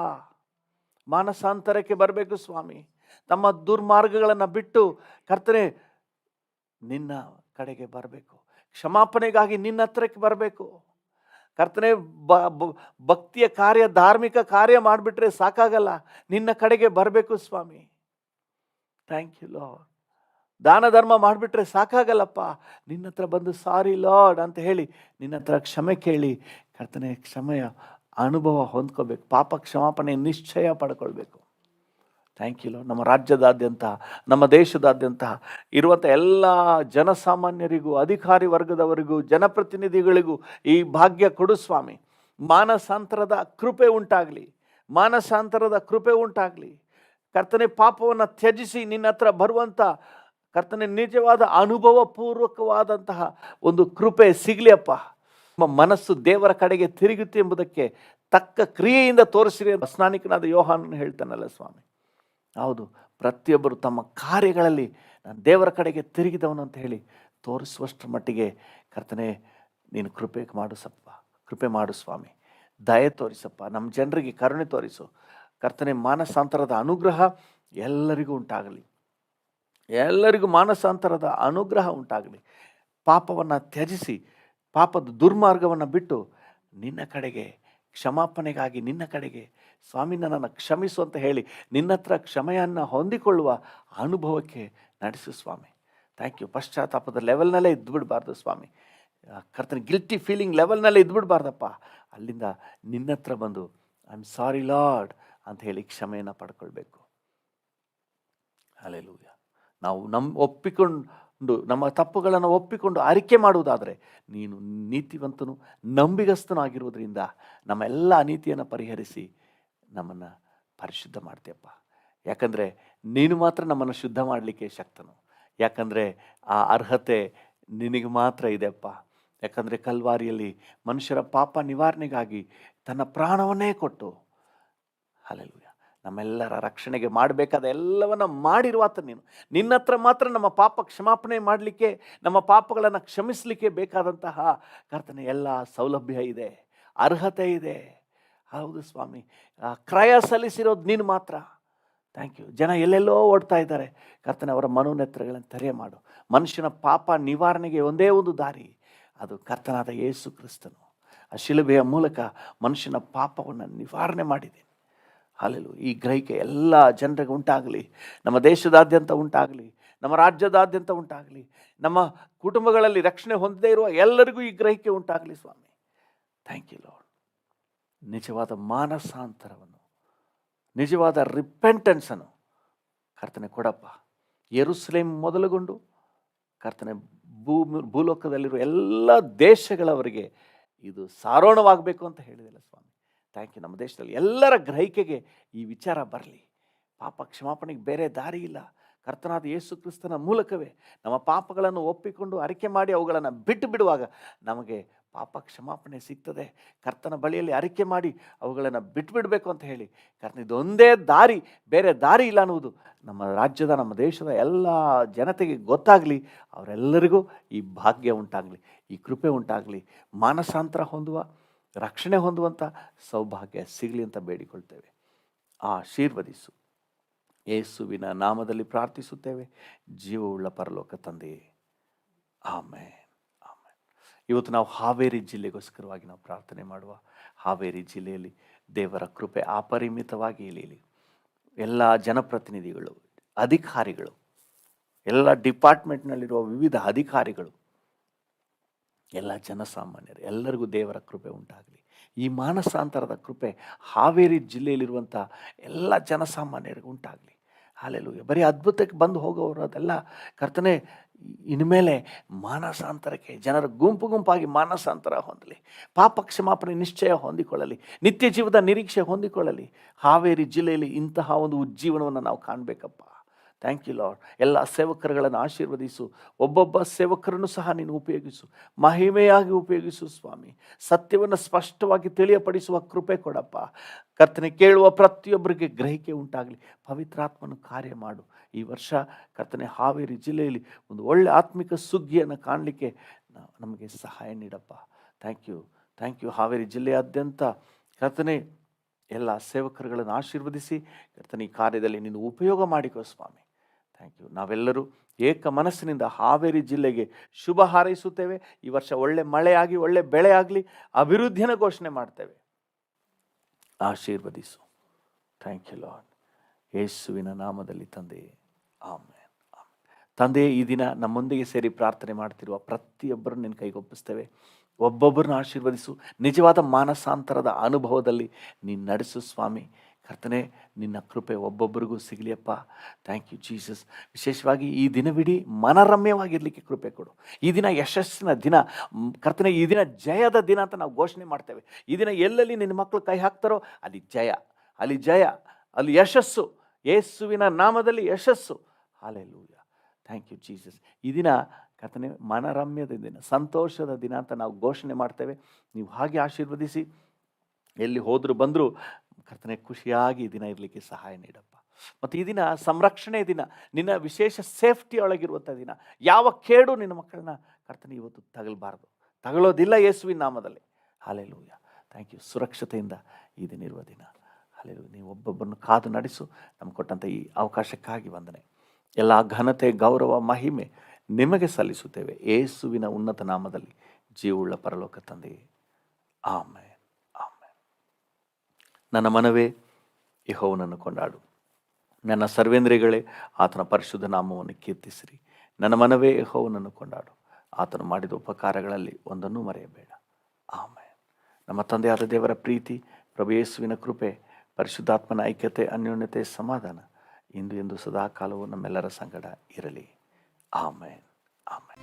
ಮಾನಸಾಂತರಕ್ಕೆ ಬರಬೇಕು ಸ್ವಾಮಿ. ತಮ್ಮ ದುರ್ಮಾರ್ಗಗಳನ್ನು ಬಿಟ್ಟು ಕರ್ತನೆ ನಿನ್ನ ಕಡೆಗೆ ಬರಬೇಕು. ಕ್ಷಮಾಪಣೆಗಾಗಿ ನಿನ್ನ ಹತ್ರಕ್ಕೆ ಬರಬೇಕು ಕರ್ತನೆ. ಭಕ್ತಿಯ ಕಾರ್ಯ, ಧಾರ್ಮಿಕ ಕಾರ್ಯ ಮಾಡಿಬಿಟ್ರೆ ಸಾಕಾಗಲ್ಲ, ನಿನ್ನ ಕಡೆಗೆ ಬರಬೇಕು ಸ್ವಾಮಿ. Thank you lord. ದಾನ ಧರ್ಮ ಮಾಡಿಬಿಟ್ರೆ ಸಾಕಾಗಲ್ಲಪ್ಪ, ನಿನ್ನ ಹತ್ರ ಬಂದು ಸಾರಿ ಲಾರ್ಡ್ ಅಂತ ಹೇಳಿ ನಿನ್ನ ಹತ್ರ ಕ್ಷಮೆ ಕೇಳಿ ಕರ್ತನೆ ಕ್ಷಮೆಯ ಅನುಭವ ಹೊಂದ್ಕೋಬೇಕು. ಪಾಪ ಕ್ಷಮಾಪಣೆ ನಿಶ್ಚಯ ಪಡ್ಕೊಳ್ಬೇಕು. Thank you Lord. ನಮ್ಮ ರಾಜ್ಯದಾದ್ಯಂತ, ನಮ್ಮ ದೇಶದಾದ್ಯಂತ ಇರುವಂಥ ಎಲ್ಲ ಜನಸಾಮಾನ್ಯರಿಗೂ, ಅಧಿಕಾರಿ ವರ್ಗದವರಿಗೂ, ಜನಪ್ರತಿನಿಧಿಗಳಿಗೂ ಈ ಭಾಗ್ಯ ಕೊಡು ಸ್ವಾಮಿ. ಮಾನಸಾಂತರದ ಕೃಪೆ ಉಂಟಾಗಲಿ, ಮಾನಸಾಂತರದ ಕೃಪೆ ಉಂಟಾಗಲಿ ಕರ್ತನೆ. ಪಾಪವನ್ನು ತ್ಯಜಿಸಿ ನಿನ್ನ ಹತ್ರ ಬರುವಂಥ ಕರ್ತನೆ ನಿಜವಾದ ಅನುಭವ ಪೂರ್ವಕವಾದಂತಹ ಒಂದು ಕೃಪೆ ಸಿಗಲಿಯಪ್ಪ. ನಮ್ಮ ಮನಸ್ಸು ದೇವರ ಕಡೆಗೆ ತಿರುಗುತ್ತೆ ಎಂಬುದಕ್ಕೆ ತಕ್ಕ ಕ್ರಿಯೆಯಿಂದ ತೋರಿಸಿರಿ ಅಂತ ಸ್ನಾನಿಕನಾದ ಯೋಹಾನನು ಹೇಳ್ತಾನಲ್ಲ ಸ್ವಾಮಿ. ಹೌದು, ಪ್ರತಿಯೊಬ್ಬರು ತಮ್ಮ ಕಾರ್ಯಗಳಲ್ಲಿ ನಾನು ದೇವರ ಕಡೆಗೆ ತಿರುಗಿದವನು ಅಂತ ಹೇಳಿ ತೋರಿಸುವಷ್ಟರ ಮಟ್ಟಿಗೆ ಕರ್ತನೆ ನೀನು ಕೃಪೆ ಮಾಡು ಸ್ವಾಮಿ. ದಯೆ ತೋರಿಸಪ್ಪ, ನಮ್ಮ ಜನರಿಗೆ ಕರುಣೆ ತೋರಿಸು ಕರ್ತನೆ. ಮಾನಸಾಂತರದ ಅನುಗ್ರಹ ಎಲ್ಲರಿಗೂ ಉಂಟಾಗಲಿ, ಎಲ್ಲರಿಗೂ ಮಾನಸಾಂತರದ ಅನುಗ್ರಹ ಉಂಟಾಗಲಿ. ಪಾಪವನ್ನು ತ್ಯಜಿಸಿ, ಪಾಪದ ದುರ್ಮಾರ್ಗವನ್ನು ಬಿಟ್ಟು ನಿನ್ನ ಕಡೆಗೆ, ಕ್ಷಮಾಪಣೆಗಾಗಿ ನಿನ್ನ ಕಡೆಗೆ ಸ್ವಾಮಿ ನನ್ನನ್ನು ಕ್ಷಮಿಸು ಅಂತ ಹೇಳಿ ನಿನ್ನ ಹತ್ರ ಕ್ಷಮೆಯನ್ನು ಹೊಂದಿಕೊಳ್ಳುವ ಅನುಭವಕ್ಕೆ ನಡೆಸು ಸ್ವಾಮಿ. Thank you. ಪಶ್ಚಾತ್ತಾಪದ ಲೆವೆಲ್ನಲ್ಲೇ ಇದ್ದುಬಿಡಬಾರ್ದು ಸ್ವಾಮಿ. ಕರ್ತನ ಗಿಲ್ಟಿ ಫೀಲಿಂಗ್ ಲೆವೆಲ್ನಲ್ಲೇ ಇದ್ದುಬಿಡಬಾರ್ದಪ್ಪ. ಅಲ್ಲಿಂದ ನಿನ್ನ ಹತ್ರ ಬಂದು ಐ ಆಮ್ ಸಾರಿ ಲಾರ್ಡ್ ಅಂತ ಹೇಳಿ ಕ್ಷಮೆಯನ್ನು ಪಡ್ಕೊಳ್ಬೇಕು. ಹಲ್ಲೆಲೂಯ. ನಾವು ನಮ್ಮ ತಪ್ಪುಗಳನ್ನು ಒಪ್ಪಿಕೊಂಡು ಅರಿಕೆ ಮಾಡುವುದಾದರೆ ನೀನು ನೀತಿವಂತನು, ನಂಬಿಗಸ್ತನೂ ಆಗಿರುವುದರಿಂದ ನಮ್ಮೆಲ್ಲ ಅನೀತಿಯನ್ನು ಪರಿಹರಿಸಿ ನಮ್ಮನ್ನು ಪರಿಶುದ್ಧ ಮಾಡ್ತೀಯಪ್ಪ. ಯಾಕಂದರೆ ನೀನು ಮಾತ್ರ ನಮ್ಮನ್ನು ಶುದ್ಧ ಮಾಡಲಿಕ್ಕೆ ಶಕ್ತನು. ಯಾಕಂದರೆ ಆ ಅರ್ಹತೆ ನಿನಗೆ ಮಾತ್ರ ಇದೆಯಪ್ಪ. ಯಾಕಂದರೆ ಕಲ್ವಾರಿಯಲ್ಲಿ ಮನುಷ್ಯರ ಪಾಪ ನಿವಾರಣೆಗಾಗಿ ತನ್ನ ಪ್ರಾಣವನ್ನೇ ಕೊಟ್ಟು, ಹಲ್ಲೆಲೂಯ, ನಮ್ಮೆಲ್ಲರ ರಕ್ಷಣೆಗೆ ಮಾಡಬೇಕಾದ ಎಲ್ಲವನ್ನ ಮಾಡಿರುವಾತ ನೀನು. ನಿನ್ನ ಹತ್ರ ಮಾತ್ರ ನಮ್ಮ ಪಾಪ ಕ್ಷಮಾಪಣೆ ಮಾಡಲಿಕ್ಕೆ, ನಮ್ಮ ಪಾಪಗಳನ್ನು ಕ್ಷಮಿಸಲಿಕ್ಕೆ ಬೇಕಾದಂತಹ ಕರ್ತನೆ ಎಲ್ಲ ಸೌಲಭ್ಯ ಇದೆ, ಅರ್ಹತೆ ಇದೆ. ಹೌದು ಸ್ವಾಮಿ, ಕ್ರಯ ಸಲ್ಲಿಸಿರೋದು ನೀನು ಮಾತ್ರ. Thank you. ಜನ ಎಲ್ಲೆಲ್ಲೋ ಓಡ್ತಾ ಇದ್ದಾರೆ ಕರ್ತನೆ, ಅವರ ಮನೋನೇತ್ರಗಳನ್ನು ತೆರೆ ಮಾಡು. ಮನುಷ್ಯನ ಪಾಪ ನಿವಾರಣೆಗೆ ಒಂದೇ ಒಂದು ದಾರಿ, ಅದು ಕರ್ತನಾದ ಯೇಸು ಕ್ರಿಸ್ತನು. ಆ ಶಿಲುಬೆಯ ಮೂಲಕ ಮನುಷ್ಯನ ಪಾಪವನ್ನು ನಿವಾರಣೆ ಮಾಡಿದೆ. ಹಲ್ಲೆಲೂಯಾ. ಈ ಗ್ರಹಿಕೆ ಎಲ್ಲ ಜನರಿಗೆ ಉಂಟಾಗಲಿ, ನಮ್ಮ ದೇಶದಾದ್ಯಂತ ಉಂಟಾಗಲಿ, ನಮ್ಮ ರಾಜ್ಯದಾದ್ಯಂತ ಉಂಟಾಗಲಿ, ನಮ್ಮ ಕುಟುಂಬಗಳಲ್ಲಿ ರಕ್ಷಣೆ ಹೊಂದದೇ ಇರುವ ಎಲ್ಲರಿಗೂ ಈ ಗ್ರಹಿಕೆ ಉಂಟಾಗಲಿ ಸ್ವಾಮಿ. Thank you Lord. ನಿಜವಾದ ಮಾನಸಾಂತರವನ್ನು, ನಿಜವಾದ ರಿಪೆಂಟೆನ್ಸನ್ನು ಕರ್ತನೆ ಕೊಡಪ್ಪ. ಯೆರೂಸಲೇಮ್ ಮೊದಲುಗೊಂಡು ಕರ್ತನೆ ಭೂಲೋಕದಲ್ಲಿರುವ ಎಲ್ಲ ದೇಶಗಳವರಿಗೆ ಇದು ಸಾರೋಣವಾಗಬೇಕು ಅಂತ ಹೇಳಿದಿಲ್ಲ ಸ್ವಾಮಿ. Thank you. ನಮ್ಮ ದೇಶದಲ್ಲಿ ಎಲ್ಲರ ಗ್ರಹಿಕೆಗೆ ಈ ವಿಚಾರ ಬರಲಿ. ಪಾಪ ಕ್ಷಮಾಪಣೆಗೆ ಬೇರೆ ದಾರಿ ಇಲ್ಲ. ಕರ್ತನಾದ ಯೇಸು ಕ್ರಿಸ್ತನ ಮೂಲಕವೇ ನಮ್ಮ ಪಾಪಗಳನ್ನು ಒಪ್ಪಿಕೊಂಡು ಅರಿಕೆ ಮಾಡಿ ಅವುಗಳನ್ನು ಬಿಟ್ಟು ಬಿಡುವಾಗ ನಮಗೆ ಪಾಪ ಕ್ಷಮಾಪಣೆ ಸಿಗ್ತದೆ. ಕರ್ತನ ಬಳಿಯಲ್ಲಿ ಅರಿಕೆ ಮಾಡಿ ಅವುಗಳನ್ನು ಬಿಟ್ಟುಬಿಡಬೇಕು ಅಂತ ಹೇಳಿ ಕರ್ತನ ಇದೊಂದೇ ದಾರಿ, ಬೇರೆ ದಾರಿ ಇಲ್ಲ ಅನ್ನುವುದು ನಮ್ಮ ರಾಜ್ಯದ, ನಮ್ಮ ದೇಶದ ಎಲ್ಲ ಜನತೆಗೆ ಗೊತ್ತಾಗಲಿ. ಅವರೆಲ್ಲರಿಗೂ ಈ ಭಾಗ್ಯ ಉಂಟಾಗಲಿ, ಈ ಕೃಪೆ ಉಂಟಾಗಲಿ. ಮಾನಸಾಂತರ ಹೊಂದುವ, ರಕ್ಷಣೆ ಹೊಂದುವಂಥ ಸೌಭಾಗ್ಯ ಸಿಗಲಿ ಅಂತ ಬೇಡಿಕೊಳ್ತೇವೆ. ಆಶೀರ್ವದಿಸು. ಯೇಸುವಿನ ನಾಮದಲ್ಲಿ ಪ್ರಾರ್ಥಿಸುತ್ತೇವೆ, ಜೀವವುಳ್ಳ ಪರಲೋಕ ತಂದೆಯೇ, ಆಮೇನ್. ಆಮೇನ್. ಇವತ್ತು ನಾವು ಹಾವೇರಿ ಜಿಲ್ಲೆಗೋಸ್ಕರವಾಗಿ ನಾವು ಪ್ರಾರ್ಥನೆ ಮಾಡುವ. ಹಾವೇರಿ ಜಿಲ್ಲೆಯಲ್ಲಿ ದೇವರ ಕೃಪೆ ಅಪರಿಮಿತವಾಗಿ ಇಳಿಯಲಿ. ಎಲ್ಲ ಜನಪ್ರತಿನಿಧಿಗಳು, ಅಧಿಕಾರಿಗಳು, ಎಲ್ಲ ಡಿಪಾರ್ಟ್ಮೆಂಟ್ನಲ್ಲಿರುವ ವಿವಿಧ ಅಧಿಕಾರಿಗಳು, ಎಲ್ಲ ಜನಸಾಮಾನ್ಯರು ಎಲ್ಲರಿಗೂ ದೇವರ ಕೃಪೆ ಉಂಟಾಗಲಿ. ಈ ಮಾನಸಾಂತರದ ಕೃಪೆ ಹಾವೇರಿ ಜಿಲ್ಲೆಯಲ್ಲಿರುವಂಥ ಎಲ್ಲ ಜನಸಾಮಾನ್ಯರಿಗೂ ಉಂಟಾಗಲಿ. ಹಲ್ಲೆಲೂಯಾ. ಬರೀ ಅದ್ಭುತಕ್ಕೆ ಬಂದು ಹೋಗೋರು ಅದೆಲ್ಲ ಕರ್ತನೆ, ಇನ್ಮೇಲೆ ಮಾನಸಾಂತರಕ್ಕೆ ಜನರ ಗುಂಪು ಗುಂಪಾಗಿ ಮಾನಸಾಂತರ ಹೊಂದಲಿ, ಪಾಪ ಕ್ಷಮಾಪಣೆ ನಿಶ್ಚಯ ಹೊಂದಿಕೊಳ್ಳಲಿ, ನಿತ್ಯ ಜೀವದ ನಿರೀಕ್ಷೆ ಹೊಂದಿಕೊಳ್ಳಲಿ. ಹಾವೇರಿ ಜಿಲ್ಲೆಯಲ್ಲಿ ಇಂತಹ ಒಂದು ಉಜ್ಜೀವನವನ್ನು ನಾವು ಕಾಣಬೇಕಪ್ಪ. Thank you lord. ಎಲ್ಲ ಸೇವಕರುಗಳನ್ನು ಆಶೀರ್ವದಿಸು. ಒಬ್ಬೊಬ್ಬ ಸೇವಕರನ್ನು ಸಹ ನೀನು ಉಪಯೋಗಿಸು, ಮಹಿಮೆಯಾಗಿ ಉಪಯೋಗಿಸು ಸ್ವಾಮಿ. ಸತ್ಯವನ್ನು ಸ್ಪಷ್ಟವಾಗಿ ತಿಳಿಯಪಡಿಸುವ ಕೃಪೆ ಕೊಡಪ್ಪ. ಕರ್ತನೆ, ಕೇಳುವ ಪ್ರತಿಯೊಬ್ಬರಿಗೆ ಗ್ರಹಿಕೆ ಉಂಟಾಗಲಿ. ಪವಿತ್ರಾತ್ಮನು ಕಾರ್ಯ ಮಾಡು. ಈ ವರ್ಷ ಕರ್ತನೆ, ಹಾವೇರಿ ಜಿಲ್ಲೆಯಲ್ಲಿ ಒಂದು ಒಳ್ಳೆ ಆತ್ಮಿಕ ಸುಗ್ಗಿಯನ್ನು ಕಾಣಲಿಕ್ಕೆ ನಮಗೆ ಸಹಾಯ ನೀಡಪ್ಪ. Thank you, thank you. Haveri ಜಿಲ್ಲೆಯಾದ್ಯಂತ ಕರ್ತನೆ ಎಲ್ಲ ಸೇವಕರುಗಳನ್ನು ಆಶೀರ್ವದಿಸಿ ಕರ್ತನೆ, ಈ ಕಾರ್ಯದಲ್ಲಿ ನೀನು ಉಪಯೋಗ ಮಾಡಿಕೋ ಸ್ವಾಮಿ. Thank you. ನಾವೆಲ್ಲರೂ ಏಕ ಮನಸ್ಸಿನಿಂದ ಹಾವೇರಿ ಜಿಲ್ಲೆಗೆ ಶುಭ ಹಾರೈಸುತ್ತೇವೆ. ಈ ವರ್ಷ ಒಳ್ಳೆ ಮಳೆಯಾಗಿ, ಒಳ್ಳೆ ಬೆಳೆ ಆಗಲಿ, ಅಭಿವೃದ್ಧಿಯನ್ನು ಘೋಷಣೆ ಮಾಡ್ತೇವೆ. ಆಶೀರ್ವದಿಸು. Thank you Lord. ಯೇಸುವಿನ ನಾಮದಲ್ಲಿ ತಂದೆಯೇ, ಆಮೇನ್. ತಂದೆಯೇ, ಈ ದಿನ ನಮ್ಮೊಂದಿಗೆ ಸೇರಿ ಪ್ರಾರ್ಥನೆ ಮಾಡ್ತಿರುವ ಪ್ರತಿಯೊಬ್ಬರನ್ನು ನಿನ್ನ ಕೈಗೊಪ್ಪಿಸ್ತೇವೆ. ಒಬ್ಬೊಬ್ಬರನ್ನ ಆಶೀರ್ವದಿಸು. ನಿಜವಾದ ಮಾನಸಾಂತರದ ಅನುಭವದಲ್ಲಿ ನೀನು ನಡೆಸು ಸ್ವಾಮಿ. ಕರ್ತನೆ, ನಿನ್ನ ಕೃಪೆ ಒಬ್ಬೊಬ್ಬರಿಗೂ ಸಿಗಲಿಯಪ್ಪ. Thank you Jesus. ವಿಶೇಷವಾಗಿ ಈ ದಿನವಿಡೀ ಮನರಮ್ಯವಾಗಿರಲಿಕ್ಕೆ ಕೃಪೆ ಕೊಡು. ಈ ದಿನ ಯಶಸ್ಸಿನ ದಿನ ಕರ್ತನೆ, ಈ ದಿನ ಜಯದ ದಿನ ಅಂತ ನಾವು ಘೋಷಣೆ ಮಾಡ್ತೇವೆ. ಈ ದಿನ ಎಲ್ಲೆಲ್ಲಿ ನಿನ್ನ ಮಕ್ಕಳು ಕೈ ಹಾಕ್ತಾರೋ ಅಲ್ಲಿ ಜಯ, ಅಲ್ಲಿ ಜಯ, ಅಲ್ಲಿ ಯಶಸ್ಸು. ಯೇಸುವಿನ ನಾಮದಲ್ಲಿ ಯಶಸ್ಸು. ಹಲ್ಲೆಲೂಯಾ. Thank you Jesus. ಈ ದಿನ ಕರ್ತನೆ, ಮನರಮ್ಯದ ದಿನ, ಸಂತೋಷದ ದಿನ ಅಂತ ನಾವು ಘೋಷಣೆ ಮಾಡ್ತೇವೆ. ನೀವು ಹಾಗೆ ಆಶೀರ್ವದಿಸಿ. ಎಲ್ಲಿ ಹೋದರೂ ಬಂದರೂ ಕರ್ತನೆ, ಖುಷಿಯಾಗಿ ಈ ದಿನ ಇರಲಿಕ್ಕೆ ಸಹಾಯ ನೀಡಪ್ಪ. ಮತ್ತು ಈ ದಿನ ಸಂರಕ್ಷಣೆ ದಿನ, ನಿನ್ನ ವಿಶೇಷ ಸೇಫ್ಟಿ ಒಳಗಿರುವಂಥ ದಿನ. ಯಾವ ಕೇಡು ನಿನ್ನ ಮಕ್ಕಳನ್ನ ಕರ್ತನೆ ಇವತ್ತು ತಗಲಬಾರ್ದು, ತಗೊಳ್ಳೋದಿಲ್ಲ ಯೇಸುವಿನ ನಾಮದಲ್ಲಿ. ಹಲ್ಲೆಲೂಯಾ. Thank you. ಸುರಕ್ಷತೆಯಿಂದ ಈ ದಿನ ಇರುವ ದಿನ. ಹಲ್ಲೆಲೂಯಾ. ನೀವು ಒಬ್ಬೊಬ್ಬರನ್ನು ಕಾದು ನಡೆಸು. ನಮ್ಗೆ ಕೊಟ್ಟಂಥ ಈ ಅವಕಾಶಕ್ಕಾಗಿ ವಂದನೆ. ಎಲ್ಲ ಘನತೆ, ಗೌರವ, ಮಹಿಮೆ ನಿಮಗೆ ಸಲ್ಲಿಸುತ್ತೇವೆ ಯೇಸುವಿನ ಉನ್ನತ ನಾಮದಲ್ಲಿ, ಜೀವವುಳ್ಳ ಪರಲೋಕ ತಂದೆಯೇ, ಆಮೇನ್. ಆಮೇನ್. ನನ್ನ ಮನವೇ ಯೆಹೋವನನ್ನು ಕೊಂಡಾಡು, ನನ್ನ ಸರ್ವೇಂದ್ರಿಯಗಳೇ ಆತನ ಪರಿಶುದ್ಧ ನಾಮವನ್ನು ಕೀರ್ತಿಸಿರಿ. ನನ್ನ ಮನವೇ ಯೆಹೋವನನ್ನು ಕೊಂಡಾಡು, ಆತನು ಮಾಡಿದ ಉಪಕಾರಗಳಲ್ಲಿ ಒಂದನ್ನೂ ಮರೆಯಬೇಡ. ಆಮೇನ್. ನಮ್ಮ ತಂದೆಯಾದ ದೇವರ ಪ್ರೀತಿ, ಪ್ರಭು ಯೇಸುವಿನ ಕೃಪೆ, ಪರಿಶುದ್ಧಾತ್ಮನ ಐಕ್ಯತೆ, ಅನ್ಯೋನ್ಯತೆ, ಸಮಾಧಾನ ಇಂದು ಎಂದು ಸದಾ ಕಾಲವು ನಮ್ಮೆಲ್ಲರ ಸಂಗಡ ಇರಲಿ. ಆಮೇನ್. ಆಮೇನ್.